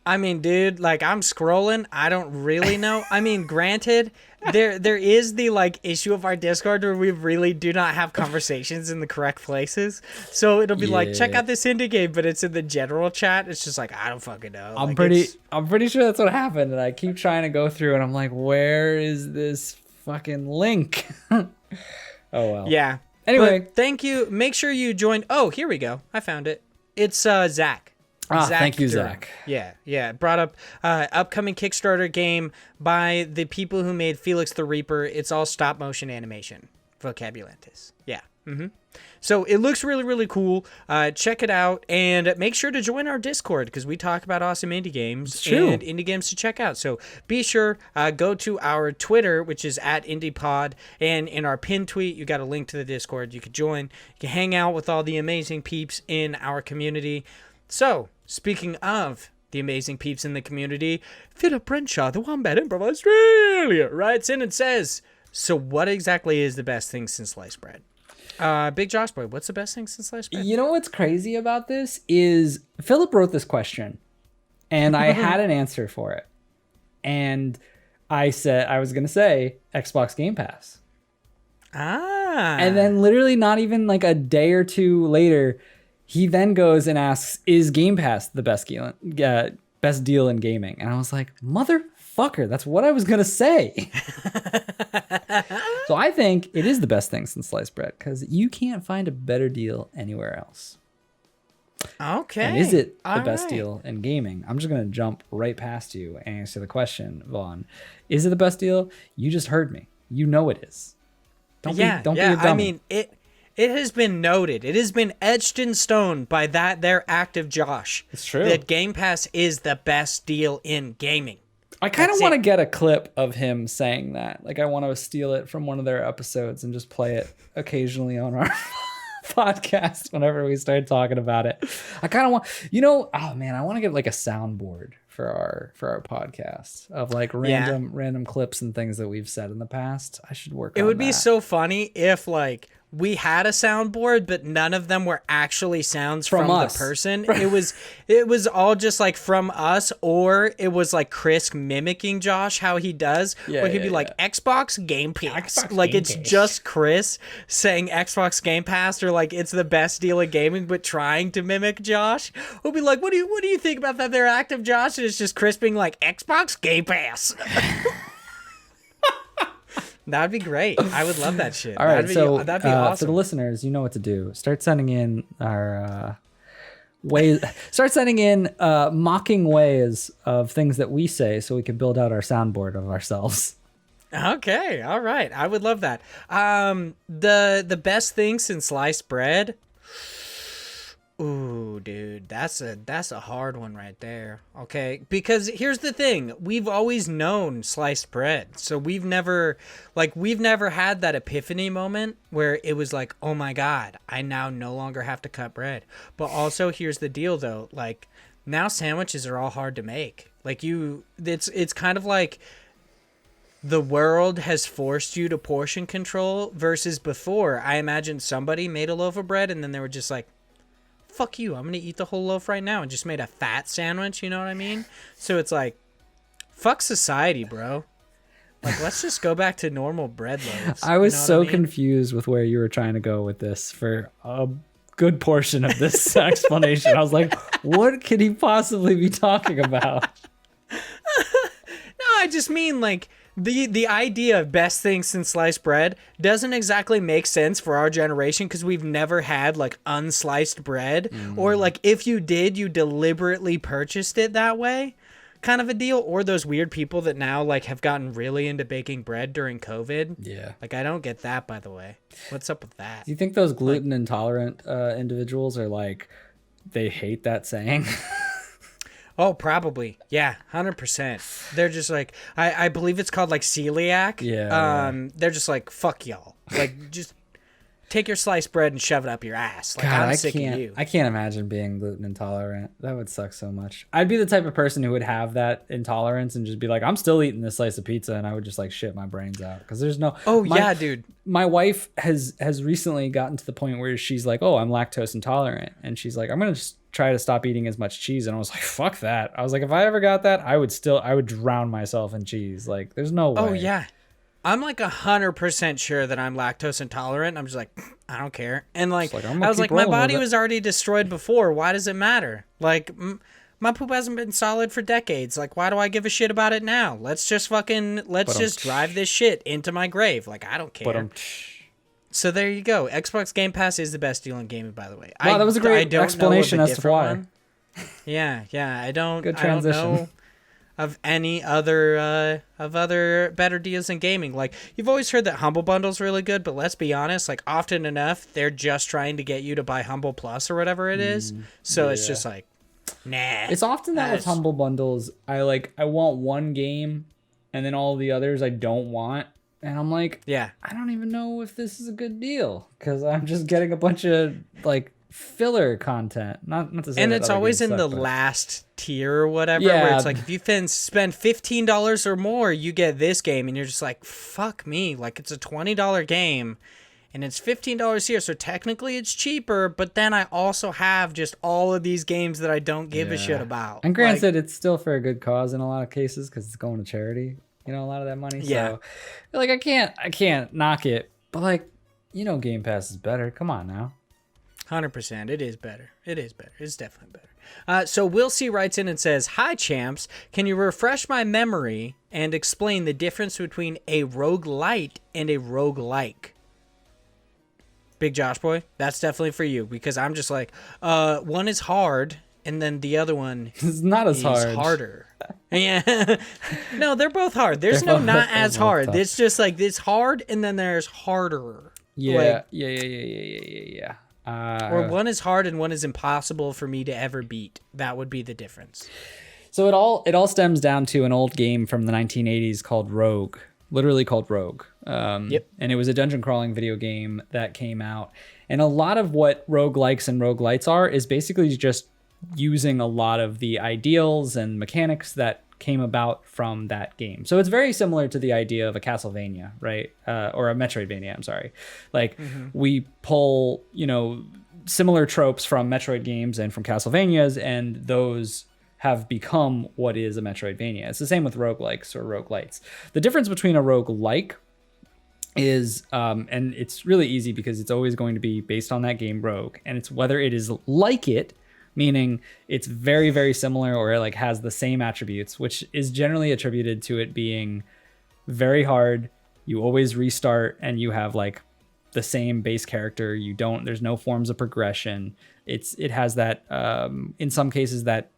[SPEAKER 1] I mean, dude, like, I'm scrolling. I don't really know. I mean, granted, there is the, like, issue of our Discord where we really do not have conversations in the correct places. So it'll be like, check out this indie game, but it's in the general chat. It's just like, I don't fucking know.
[SPEAKER 2] I'm pretty sure that's what happened, and I keep trying to go through, and I'm like, where is this fucking link? Oh well.
[SPEAKER 1] Yeah.
[SPEAKER 2] Anyway,
[SPEAKER 1] but thank you. Make sure you join. Oh, here we go. I found it. It's Zach. Zach,
[SPEAKER 2] thank you, Zach.
[SPEAKER 1] Yeah. Brought up upcoming Kickstarter game by the people who made Felix the Reaper. It's all stop motion animation. Vokabulantis. Yeah. So it looks really, really cool. Check it out and make sure to join our Discord because we talk about awesome indie games and indie games to check out. So be sure, go to our Twitter, which is @IndiePod, and in our pinned tweet, you got a link to the Discord. You can join. You can hang out with all the amazing peeps in our community. So, speaking of the amazing peeps in the community, Philip Brenshaw, the Wombat Emperor of Australia, writes in and says, so what exactly is the best thing since sliced bread? Big Josh Boy, what's the best thing since sliced bread?
[SPEAKER 2] You know what's crazy about this is Philip wrote this question, and I had an answer for it. And I said, I was going to say Xbox Game Pass. And then literally not even like a day or two later, he then goes and asks, is Game Pass the best deal in gaming? And I was like, motherfucker, that's what I was going to say. So I think it is the best thing since sliced bread because you can't find a better deal anywhere else.
[SPEAKER 1] Okay.
[SPEAKER 2] And is it the best deal in gaming? I'm just going to jump right past you and answer the question, Vaughn. Is it the best deal? You just heard me. You know it is. Don't be a dummy.
[SPEAKER 1] I mean, it has been noted. It has been etched in stone by their active Josh.
[SPEAKER 2] It's true.
[SPEAKER 1] That Game Pass is the best deal in gaming.
[SPEAKER 2] I kind of want to get a clip of him saying that. Like, I want to steal it from one of their episodes and just play it occasionally on our podcast whenever we start talking about it. I kind of want, oh man, I want to get like a soundboard for our podcast of like random clips and things that we've said in the past. I should work on that.
[SPEAKER 1] It would be so funny if like we had a soundboard, but none of them were actually sounds from the person. It was all just like from us, or it was like Chris mimicking Josh, how he does. Where he'd be like, Xbox Game Pass. Just Chris saying Xbox Game Pass, or like it's the best deal of gaming, but trying to mimic Josh. We'll be like, what do you think about that there, active Josh? And it's just Chris being like, Xbox Game Pass. That'd be great. I would love that shit.
[SPEAKER 2] All right,
[SPEAKER 1] that'd be awesome.
[SPEAKER 2] For the listeners, you know what to do. Start sending in our ways. Start sending in mocking ways of things that we say, so we can build out our soundboard of ourselves.
[SPEAKER 1] Okay, all right. I would love that. The best thing since sliced bread. Ooh, dude, that's a hard one right there. Okay, because here's the thing: we've always known sliced bread, so we've never had that epiphany moment where it was like, oh my god, I now no longer have to cut bread. But also, here's the deal, though: like now sandwiches are all hard to make. Like it's kind of like the world has forced you to portion control versus before. I imagine somebody made a loaf of bread and then they were just like, fuck you, I'm gonna eat the whole loaf right now, and just made a fat sandwich, you know what I mean? So it's like, fuck society, bro. Like, let's just go back to normal bread loaves.
[SPEAKER 2] I was so
[SPEAKER 1] mean?
[SPEAKER 2] confused with where you were trying to go with this for a good portion of this explanation. I was like, what could he possibly be talking about?
[SPEAKER 1] No, I just mean like the idea of best thing since sliced bread doesn't exactly make sense for our generation because we've never had like unsliced bread, or like if you did, you deliberately purchased it that way, kind of a deal. Or those weird people that now like have gotten really into baking bread during COVID.
[SPEAKER 2] Yeah.
[SPEAKER 1] Like I don't get that, by the way. What's up with that?
[SPEAKER 2] Do you think those gluten intolerant individuals are like, they hate that saying?
[SPEAKER 1] Oh, probably. Yeah, 100%. They're just like, I believe it's called like celiac.
[SPEAKER 2] Yeah.
[SPEAKER 1] They're just like, fuck y'all. Like, just take your sliced bread and shove it up your ass. Like,
[SPEAKER 2] God,
[SPEAKER 1] I'm sick of you.
[SPEAKER 2] I can't imagine being gluten intolerant. That would suck so much. I'd be the type of person who would have that intolerance and just be like, I'm still eating this slice of pizza, and I would just like shit my brains out because there's no.
[SPEAKER 1] Yeah, dude.
[SPEAKER 2] My wife has recently gotten to the point where she's like, oh, I'm lactose intolerant, and she's like, I'm gonna just try to stop eating as much cheese. And I was like, fuck that. I was like, if I ever got that, I would drown myself in cheese. Like, there's no way.
[SPEAKER 1] Oh yeah. I'm like 100% sure that I'm lactose intolerant. I'm just like, I don't care. And like I was like, my body was already destroyed before. Why does it matter? Like, my poop hasn't been solid for decades. Like, why do I give a shit about it now? Let's just drive this shit into my grave. Like, I don't care. So there you go. Xbox Game Pass is the best deal in gaming, by the way.
[SPEAKER 2] Wow, that was a great explanation as to why.
[SPEAKER 1] One. Yeah. I don't
[SPEAKER 2] transition.
[SPEAKER 1] know of any other better deals in gaming. Like, you've always heard that Humble Bundle's really good, but let's be honest, like often enough they're just trying to get you to buy Humble Plus or whatever it is. So it's just like, nah.
[SPEAKER 2] It's often that with Humble Bundles, I want one game and then all the others I don't want. And I'm like,
[SPEAKER 1] yeah,
[SPEAKER 2] I don't even know if this is a good deal because I'm just getting a bunch of like filler content. Not to say.
[SPEAKER 1] And it's always in the last tier or whatever, where it's like if you spend $15 or more, you get this game, and you're just like, fuck me, like it's a $20 game, and it's $15 here, so technically it's cheaper. But then I also have just all of these games that I don't give a shit about.
[SPEAKER 2] And granted, it's still for a good cause in a lot of cases because it's going to charity. You know, a lot of that money.
[SPEAKER 1] Yeah.
[SPEAKER 2] So, like, I can't knock it, but like, you know, Game Pass is better. Come on now.
[SPEAKER 1] 100%. It is better. It's definitely better. So Will C writes in and says, "Hi, champs. Can you refresh my memory and explain the difference between a roguelite and a roguelike?" Big Josh boy, that's definitely for you because I'm just like, one is hard and then the other one
[SPEAKER 2] is not as
[SPEAKER 1] harder. Yeah. No, they're both hard. There's not as hard. Tough. It's just like it's hard and then there's harder.
[SPEAKER 2] Yeah. Yeah.
[SPEAKER 1] Or one is hard and one is impossible for me to ever beat. That would be the difference.
[SPEAKER 2] So it all stems down to an old game from the 1980s called Rogue, literally called Rogue.
[SPEAKER 1] Yep.
[SPEAKER 2] And it was a dungeon crawling video game that came out. And a lot of what roguelikes and roguelites are is basically just using a lot of the ideals and mechanics that came about from that game. So it's very similar to the idea of a Castlevania, right? Or a Metroidvania, I'm sorry. Like we pull, similar tropes from Metroid games and from Castlevanias, and those have become what is a Metroidvania. It's the same with roguelikes or roguelites. The difference between a roguelike is, and it's really easy because it's always going to be based on that game Rogue, and it's whether it is like it, meaning it's very, very similar or it like has the same attributes, which is generally attributed to it being very hard. You always restart and you have like the same base character. There's no forms of progression. It has that, in some cases that,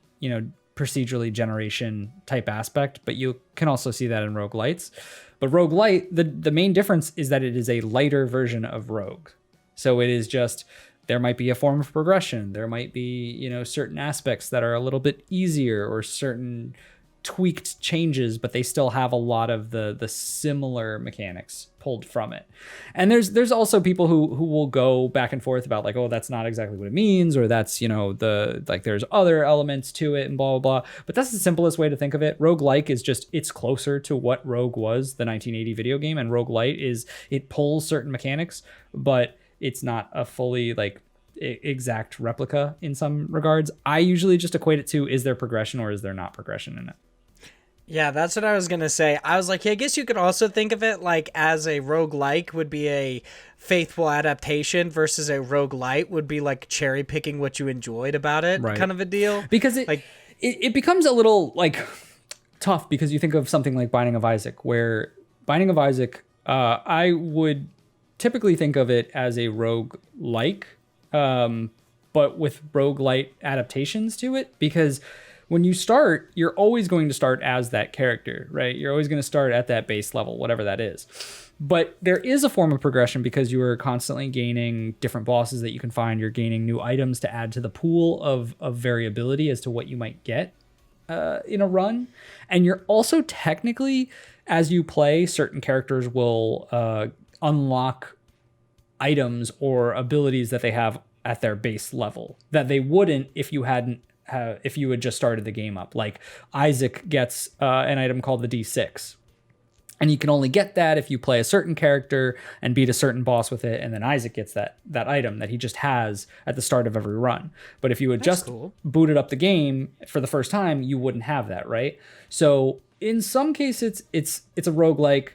[SPEAKER 2] procedurally generation type aspect, but you can also see that in roguelites. But roguelite, the main difference is that it is a lighter version of Rogue. So it is just there might be a form of progression. There might be, certain aspects that are a little bit easier or certain tweaked changes, but they still have a lot of the similar mechanics pulled from it. And there's also people who will go back and forth about like, oh, that's not exactly what it means, or that's, there's other elements to it and blah, blah, blah. But that's the simplest way to think of it. Roguelike is just, it's closer to what Rogue was, the 1980 video game, and Roguelite is, it pulls certain mechanics, but it's not a fully like exact replica in some regards. I usually just equate it to, is there progression or is there not progression in it?
[SPEAKER 1] Yeah, that's what I was going to say. I was like, yeah, I guess you could also think of it like as a roguelike would be a faithful adaptation versus a roguelite would be like cherry picking what you enjoyed about it, right, kind of a deal.
[SPEAKER 2] Because it becomes a little like tough because you think of something like Binding of Isaac, where Binding of Isaac, I would typically think of it as a roguelike, but with roguelite adaptations to it, because when you start, you're always going to start as that character, right? You're always going to start at that base level, whatever that is. But there is a form of progression because you are constantly gaining different bosses that you can find. You're gaining new items to add to the pool of variability as to what you might get in a run. And you're also technically, as you play, certain characters will unlock items or abilities that they have at their base level that they wouldn't if you had just started the game up. Like Isaac gets an item called the D6, and you can only get that if you play a certain character and beat a certain boss with it, and then Isaac gets that item that he just has at the start of every run. But if you had booted up the game for the first time, you wouldn't have that, right? So in some cases, it's a roguelike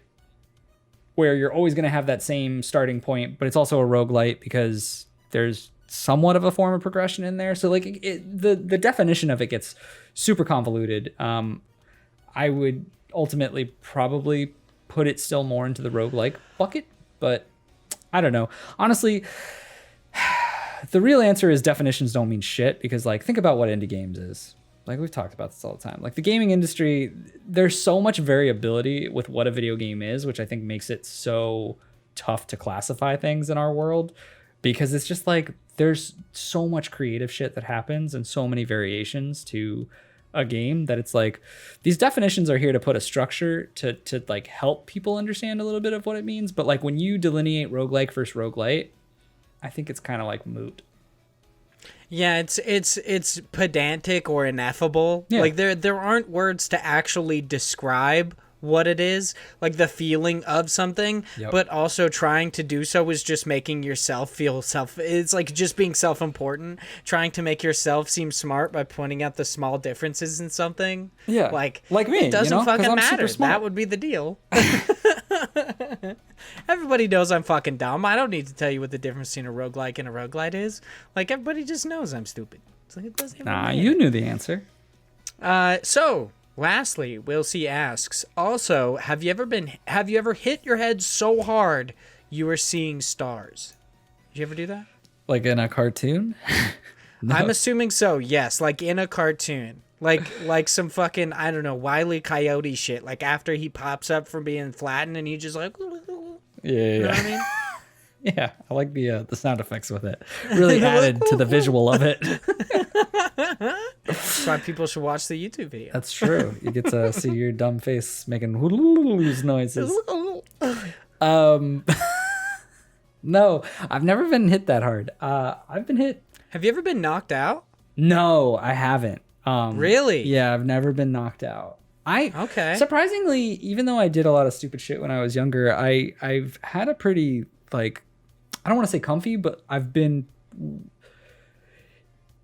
[SPEAKER 2] where you're always going to have that same starting point, but it's also a roguelite because there's somewhat of a form of progression in there. So like the definition of it gets super convoluted. I would ultimately probably put it still more into the roguelike bucket, but I don't know. Honestly, the real answer is definitions don't mean shit, because like think about what indie games is. Like we've talked about this all the time. Like the gaming industry, there's so much variability with what a video game is, which I think makes it so tough to classify things in our world, because it's just like there's so much creative shit that happens and so many variations to a game that it's like these definitions are here to put a structure to like help people understand a little bit of what it means. But like when you delineate roguelike versus roguelite, I think it's kind of like moot.
[SPEAKER 1] Yeah, it's pedantic or ineffable. Yeah. Like there aren't words to actually describe what it is, like the feeling of something, but also trying to do so is just making yourself feel it's like just being self-important, trying to make yourself seem smart by pointing out the small differences in something.
[SPEAKER 2] Yeah,
[SPEAKER 1] like
[SPEAKER 2] me,
[SPEAKER 1] it doesn't fucking matter. That would be the deal. Everybody knows I'm fucking dumb. I don't need to tell you what the difference between a roguelike and a roguelite is. Like everybody just knows I'm stupid. So it doesn't
[SPEAKER 2] matter. You knew the answer.
[SPEAKER 1] So lastly, Will C asks, also, have you ever hit your head so hard you were seeing stars? Did you ever do that?
[SPEAKER 2] Like in a cartoon?
[SPEAKER 1] No. I'm assuming so, yes. Like in a cartoon. Like some fucking, I don't know, Wile E. Coyote shit. Like after he pops up from being flattened and you just like...
[SPEAKER 2] Yeah.
[SPEAKER 1] You know what I mean?
[SPEAKER 2] Yeah, I like the sound effects with it. Really added to the visual of it.
[SPEAKER 1] That's why people should watch the YouTube video.
[SPEAKER 2] That's true. You get to see your dumb face making noises. No, I've never been hit that hard. I've been hit.
[SPEAKER 1] Have you ever been knocked out?
[SPEAKER 2] No, I haven't.
[SPEAKER 1] Really?
[SPEAKER 2] Yeah, I've never been knocked out.
[SPEAKER 1] Okay.
[SPEAKER 2] Surprisingly, even though I did a lot of stupid shit when I was younger, I've had a pretty, like, I don't want to say comfy, but I've been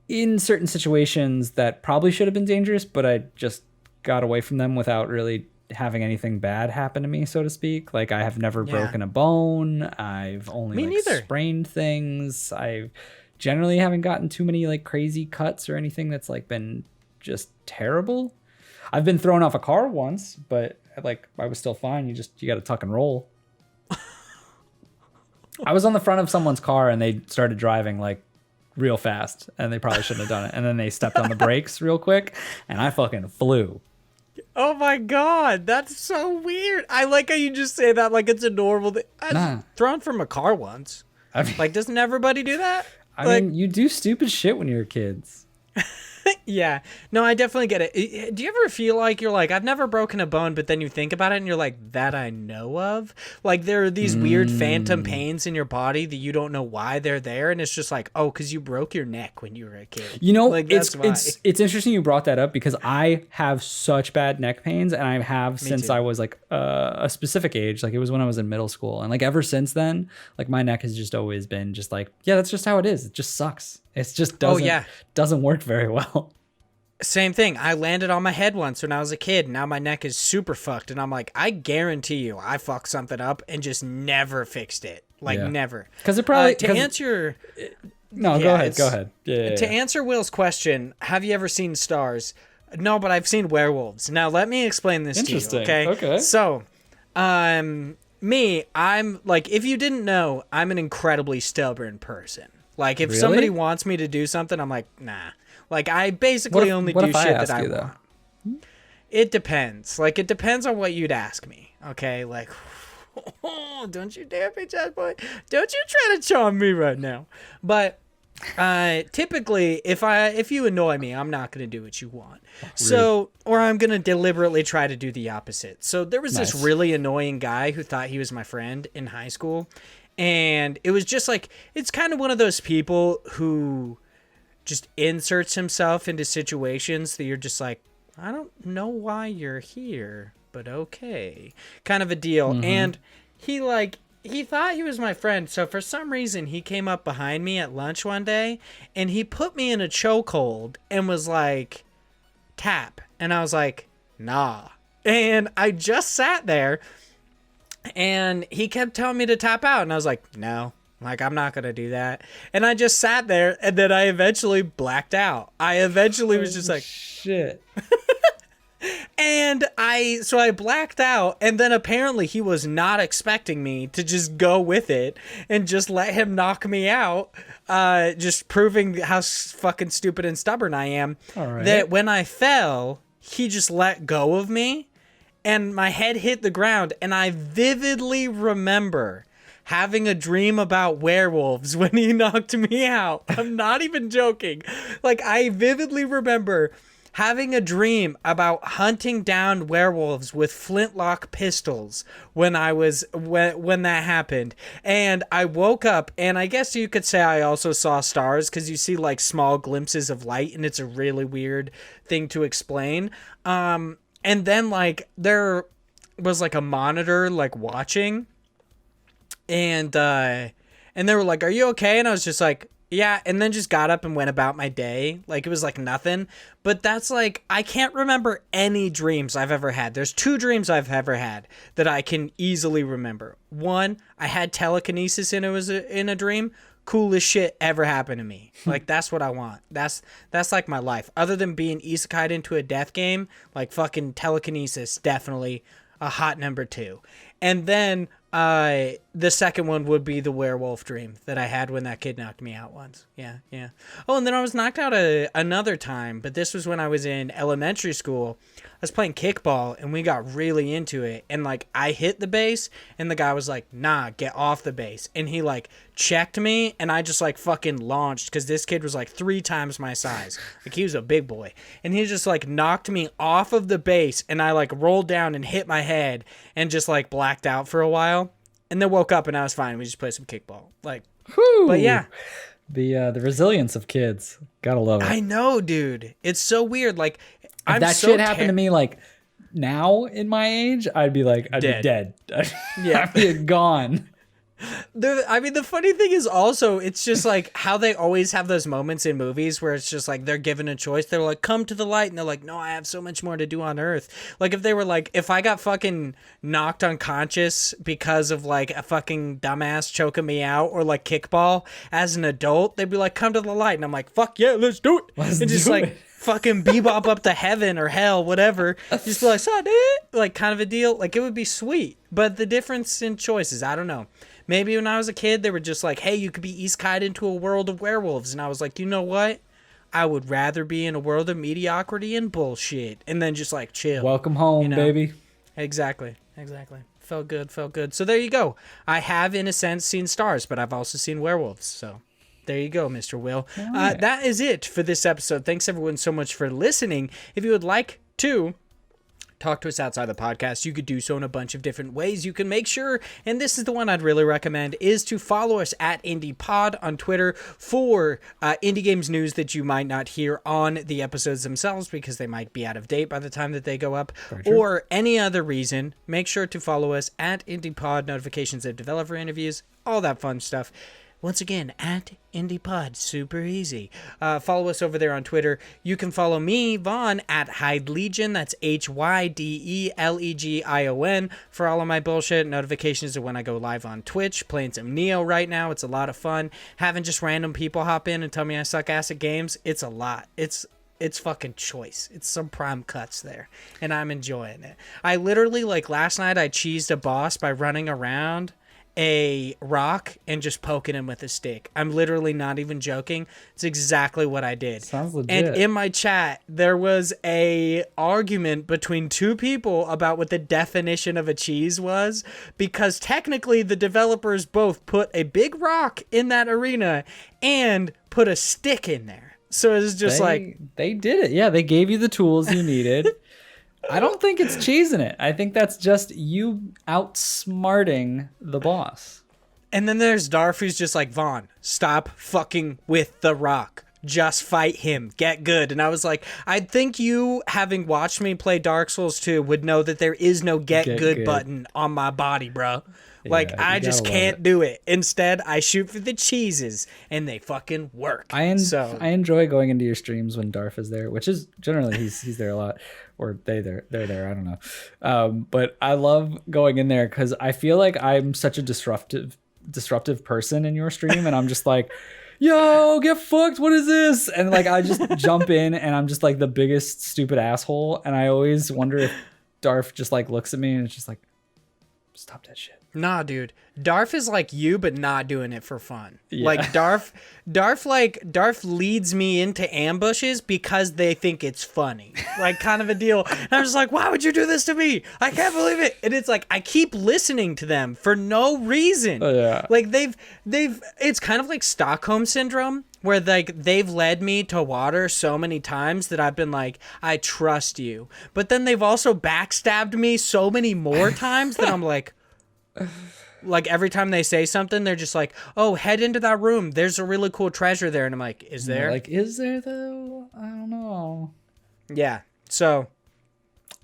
[SPEAKER 2] in certain situations that probably should have been dangerous, but I just got away from them without really having anything bad happen to me, so to speak. Like, I have never broken a bone. I've only sprained things. I generally haven't gotten too many like crazy cuts or anything that's like been just terrible. I've been thrown off a car once, but like I was still fine. You got to tuck and roll. I was on the front of someone's car and they started driving like real fast and they probably shouldn't have done it. And then they stepped on the brakes real quick and I fucking flew.
[SPEAKER 1] Oh my God, that's so weird. I like how you just say that like it's a normal thing. I was thrown from a car once. I mean, like, doesn't everybody do that?
[SPEAKER 2] I mean, you do stupid shit when you're kids.
[SPEAKER 1] Yeah. No, I definitely get it. Do you ever feel like you're like, I've never broken a bone, but then you think about it and you're like, that I know of? Like there are these weird phantom pains in your body that you don't know why they're there. And it's just like, oh, because you broke your neck when you were a kid.
[SPEAKER 2] You know,
[SPEAKER 1] like, that's why.
[SPEAKER 2] It's interesting you brought that up because I have such bad neck pains and I have since I was like a specific age. Like it was when I was in middle school. And like ever since then, like my neck has just always been just like, yeah, that's just how it is. It just sucks. It just doesn't work very well.
[SPEAKER 1] Same thing. I landed on my head once when I was a kid. Now my neck is super fucked. And I'm like, I guarantee you I fucked something up and just never fixed it. Like never.
[SPEAKER 2] Because it probably...
[SPEAKER 1] to answer...
[SPEAKER 2] No, go ahead. Yeah,
[SPEAKER 1] to answer Will's question, have you ever seen stars? No, but I've seen werewolves. Now let me explain this to you, okay? So, me, I'm like, if you didn't know, I'm an incredibly stubborn person. Like, if somebody wants me to do something, I'm like, nah. Like, I basically only do shit that I want. It depends. Like, it depends on what you'd ask me. Okay? Like, oh, don't you dare be chat boy. Don't you try to charm me right now. But typically, if you annoy me, I'm not going to do what you want. So, or I'm going to deliberately try to do the opposite. So, there was this really annoying guy who thought he was my friend in high school. And it was just like, it's kind of one of those people who just inserts himself into situations that you're just like, I don't know why you're here, but okay. Kind of a deal. And he thought he was my friend. So for some reason, he came up behind me at lunch one day and he put me in a chokehold and was like, tap. And I was like, nah. And I just sat there. And he kept telling me to tap out. And I was like, no, like, I'm not going to do that. And I just sat there. And then I eventually blacked out. I eventually was just like,
[SPEAKER 2] shit.
[SPEAKER 1] And I blacked out. And then apparently he was not expecting me to just go with it and just let him knock me out. Just proving how fucking stupid and stubborn I am.
[SPEAKER 2] All right.
[SPEAKER 1] That when I fell, he just let go of me. And my head hit the ground, and I vividly remember having a dream about werewolves when he knocked me out. I'm not even joking. Like, I vividly remember having a dream about hunting down werewolves with flintlock pistols when that happened. And I woke up, and I guess you could say I also saw stars because you see, like, small glimpses of light, and it's a really weird thing to explain. And then, like, there was, like, a monitor, like, watching. And they were like, are you okay? And I was just like, yeah. And then just got up and went about my day. Like, it was, like, nothing. But that's, like, I can't remember any dreams I've ever had. There's 2 dreams I've ever had that I can easily remember. One, I had telekinesis and it was in a dream. Coolest shit ever happened to me. Like, that's what I want. That's like my life. Other than being isekai'd into a death game, like fucking telekinesis, definitely a hot number 2. And then the second one would be the werewolf dream that I had when that kid knocked me out once. Yeah. Oh, and then I was knocked out another time, but this was when I was in elementary school. I was playing kickball and we got really into it. And like I hit the base and the guy was like, nah, get off the base. And he like checked me and I just like fucking launched because this kid was like 3 times my size. Like he was a big boy. And he just like knocked me off of the base and I like rolled down and hit my head and just like blacked out for a while. And then woke up and I was fine. We just played some kickball. Like, whew. But yeah.
[SPEAKER 2] The resilience of kids. Gotta love it.
[SPEAKER 1] I know, dude. It's so weird. Like,
[SPEAKER 2] if that shit happened to me, like, now in my age, I'd be like, I'd be dead.
[SPEAKER 1] Yeah.
[SPEAKER 2] I'd be gone.
[SPEAKER 1] I mean, the funny thing is also, it's just like how they always have those moments in movies where it's just like they're given a choice. They're like, come to the light. And they're like, no, I have so much more to do on Earth. Like if they were like, if I got fucking knocked unconscious because of like a fucking dumbass choking me out or like kickball as an adult, they'd be like, come to the light. And I'm like, fuck yeah, let's do it.
[SPEAKER 2] Let's
[SPEAKER 1] and just
[SPEAKER 2] do
[SPEAKER 1] like
[SPEAKER 2] it.
[SPEAKER 1] fucking bebop up to heaven or hell, whatever. Just be like, saw it, like kind of a deal. Like it would be sweet. But the difference in choices, I don't know. Maybe when I was a kid, they were just like, hey, you could be isekai'd into a world of werewolves. And I was like, you know what? I would rather be in a world of mediocrity and bullshit. And then just like chill.
[SPEAKER 2] Welcome home, baby.
[SPEAKER 1] Exactly. Felt good. So there you go. I have, in a sense, seen stars, but I've also seen werewolves. So There you go, Mr. Will.
[SPEAKER 2] right.
[SPEAKER 1] That is it for this episode. Thanks everyone so much for listening. If you would like to talk to us outside the podcast, you could do so in a bunch of different ways. You can make sure, and this is the one I'd really recommend, is to follow us at IndiePod on Twitter for indie games news that you might not hear on the episodes themselves because they might be out of date by the time that they go up, or any other reason. Make sure to follow us at IndiePod, notifications of developer interviews, all that fun stuff. Once again, at IndiePod, super easy. Follow us over there on Twitter. You can follow me, Vaughn, at Hyde Legion. That's HYDELEGION for all of my bullshit notifications of when I go live on Twitch. Playing some Neo right now. It's a lot of fun. Having just random people hop in and tell me I suck ass at games, it's a lot. It's fucking choice. It's some prime cuts there, and I'm enjoying it. I literally, like last night, I cheesed a boss by running around a rock and just poking him with a stick. I'm literally not even joking. It's exactly what I did.
[SPEAKER 2] Sounds legit.
[SPEAKER 1] And in my chat, there was a argument between two people about what the definition of a cheese was, because technically the developers both put a big rock in that arena and put a stick in there. So it's just
[SPEAKER 2] they did it. Yeah, they gave you the tools you needed. I don't think it's cheesing it. I think that's just you outsmarting the boss.
[SPEAKER 1] And then there's Darf, who's just like, Vaughn, stop fucking with the rock. Just fight him. Get good. And I was like, I think you, having watched me play Dark Souls 2, would know that there is no get good button on my body, bro. Like,
[SPEAKER 2] Yeah,
[SPEAKER 1] I just can't do it. Instead, I shoot for the cheeses, and they fucking work.
[SPEAKER 2] I enjoy going into your streams when Darf is there, which is generally he's there a lot, or they're there. I don't know, but I love going in there because I feel like I'm such a disruptive person in your stream, and I'm just like, yo, get fucked. What is this? And like I just jump in, and I'm just like the biggest stupid asshole, and I always wonder if Darf just like looks at me and it's just like, stop that shit.
[SPEAKER 1] Nah, dude. Darf is like you, but not doing it for fun.
[SPEAKER 2] Yeah.
[SPEAKER 1] Like Darf leads me into ambushes because they think it's funny. Like kind of a deal. And I'm just like, why would you do this to me? I can't believe it. And it's like I keep listening to them for no reason.
[SPEAKER 2] Oh, yeah.
[SPEAKER 1] Like they've it's kind of like Stockholm syndrome, where like they've led me to water so many times that I've been like, I trust you. But then they've also backstabbed me so many more times that I'm like every time they say something, they're just like, oh, head into that room. There's a really cool treasure there. And I'm like, is there?
[SPEAKER 2] Like, is there though? I don't know.
[SPEAKER 1] Yeah. So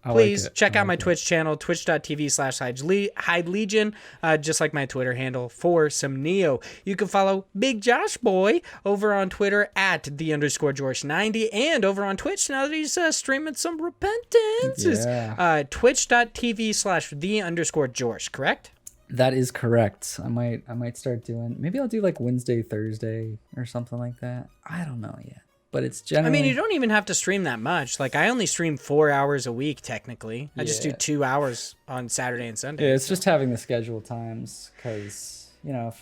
[SPEAKER 1] please check out my Twitch channel, twitch.tv/Hyde Legion, just like my Twitter handle, for some Neo. You can follow Big Josh Boy over on Twitter at @the_Josh90, and over on Twitch now that he's streaming some Repentance.
[SPEAKER 2] Yeah.
[SPEAKER 1] Twitch.tv/the_Josh, correct?
[SPEAKER 2] That is correct. I might start doing, maybe I'll do like Wednesday, Thursday or something like that. I don't know yet. But it's generally,
[SPEAKER 1] I mean, you don't even have to stream that much. Like, I only stream 4 hours a week, technically. I just do 2 hours on Saturday and Sunday.
[SPEAKER 2] Yeah, it's just having the scheduled times because, you know,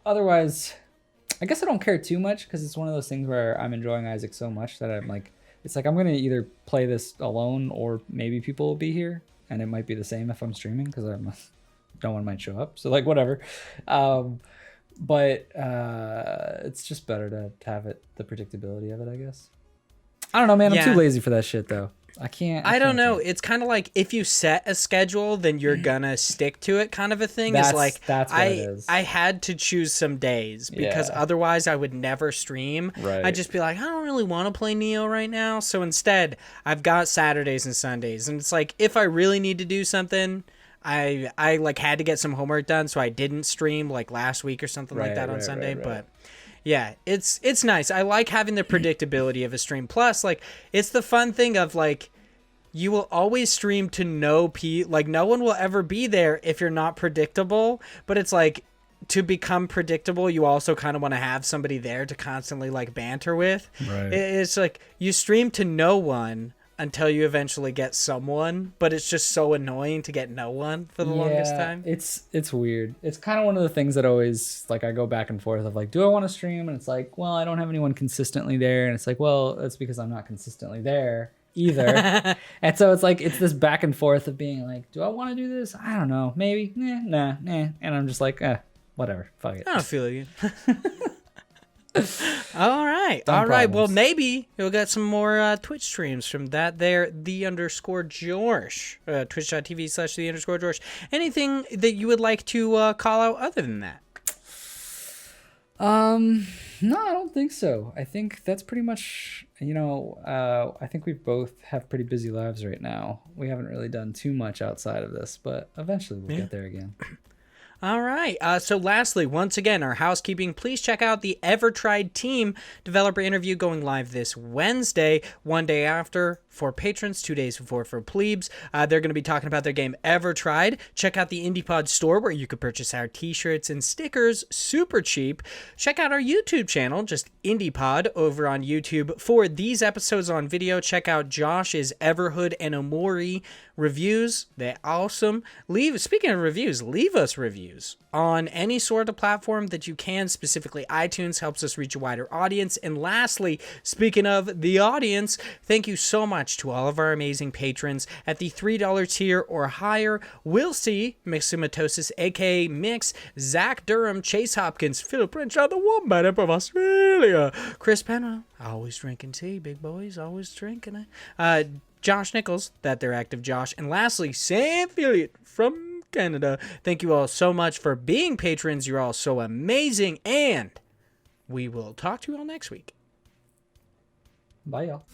[SPEAKER 2] otherwise, I guess I don't care too much because it's one of those things where I'm enjoying Isaac so much that I'm like, it's like I'm going to either play this alone or maybe people will be here. And it might be the same if I'm streaming because no one might show up. So, like, whatever. But it's just better to have the predictability of it, I guess. I don't know, man. I'm too lazy for that shit, though. I
[SPEAKER 1] don't know. It's kind of like if you set a schedule, then you're gonna stick to it, kind of a thing.
[SPEAKER 2] That's
[SPEAKER 1] what it
[SPEAKER 2] is.
[SPEAKER 1] I had to choose some days because otherwise I would never stream.
[SPEAKER 2] Right.
[SPEAKER 1] I'd just be like, I don't really want to play Neo right now. So instead, I've got Saturdays and Sundays, and it's like if I really need to do something, I like had to get some homework done, so I didn't stream like last week or something like that on Sunday.
[SPEAKER 2] Right.
[SPEAKER 1] But yeah, it's nice. I like having the predictability of a stream. Plus, like, it's the fun thing of like, you will always stream to no one will ever be there if you're not predictable. But it's like, to become predictable, you also kind of want to have somebody there to constantly like banter with.
[SPEAKER 2] Right.
[SPEAKER 1] It's like you stream to no one until you eventually get someone, but it's just so annoying to get no one for the longest time.
[SPEAKER 2] It's weird. It's kind of one of the things that always, like, I go back and forth of like, do I want to stream? And it's like, well, I don't have anyone consistently there. And it's like, well, that's because I'm not consistently there either. And so it's like, it's this back and forth of being like, do I want to do this? I don't know. Maybe. Nah. And I'm just like, whatever. Fuck it.
[SPEAKER 1] I don't feel you. All right.
[SPEAKER 2] Dumb
[SPEAKER 1] All right. Well,
[SPEAKER 2] problems.
[SPEAKER 1] maybe you'll get some more Twitch streams from that there, _George. Twitch.tv/the_George. Anything that you would like to call out other than that?
[SPEAKER 2] No, I don't think so. I think that's pretty much, I think we both have pretty busy lives right now. We haven't really done too much outside of this, but eventually we'll get there again.
[SPEAKER 1] All right. So lastly, once again, our housekeeping, please check out the EverTried team developer interview going live this Wednesday, one day after for patrons, 2 days before for plebes. They're going to be talking about their game EverTried. Check out the IndiePod store where you could purchase our t-shirts and stickers super cheap. Check out our YouTube channel, just IndiePod over on YouTube. For these episodes on video, check out Josh's Everhood and Omori reviews. They're awesome. Speaking of reviews, leave us reviews on any sort of platform that you can. Specifically, iTunes helps us reach a wider audience. And lastly, speaking of the audience, thank you so much to all of our amazing patrons at the $3 tier or higher. We'll see Mixumatosis, aka Mix, Zach Durham, Chase Hopkins, Philip Renshaw, the Wombat Emperor of Australia, Chris Penna, always drinking tea, big boys, always drinking it. Josh Nichols, that they're active Josh, and lastly, Sam Filliot from Canada. Thank you all so much for being patrons. You're all so amazing, and we will talk to you all next week.
[SPEAKER 2] Bye, y'all.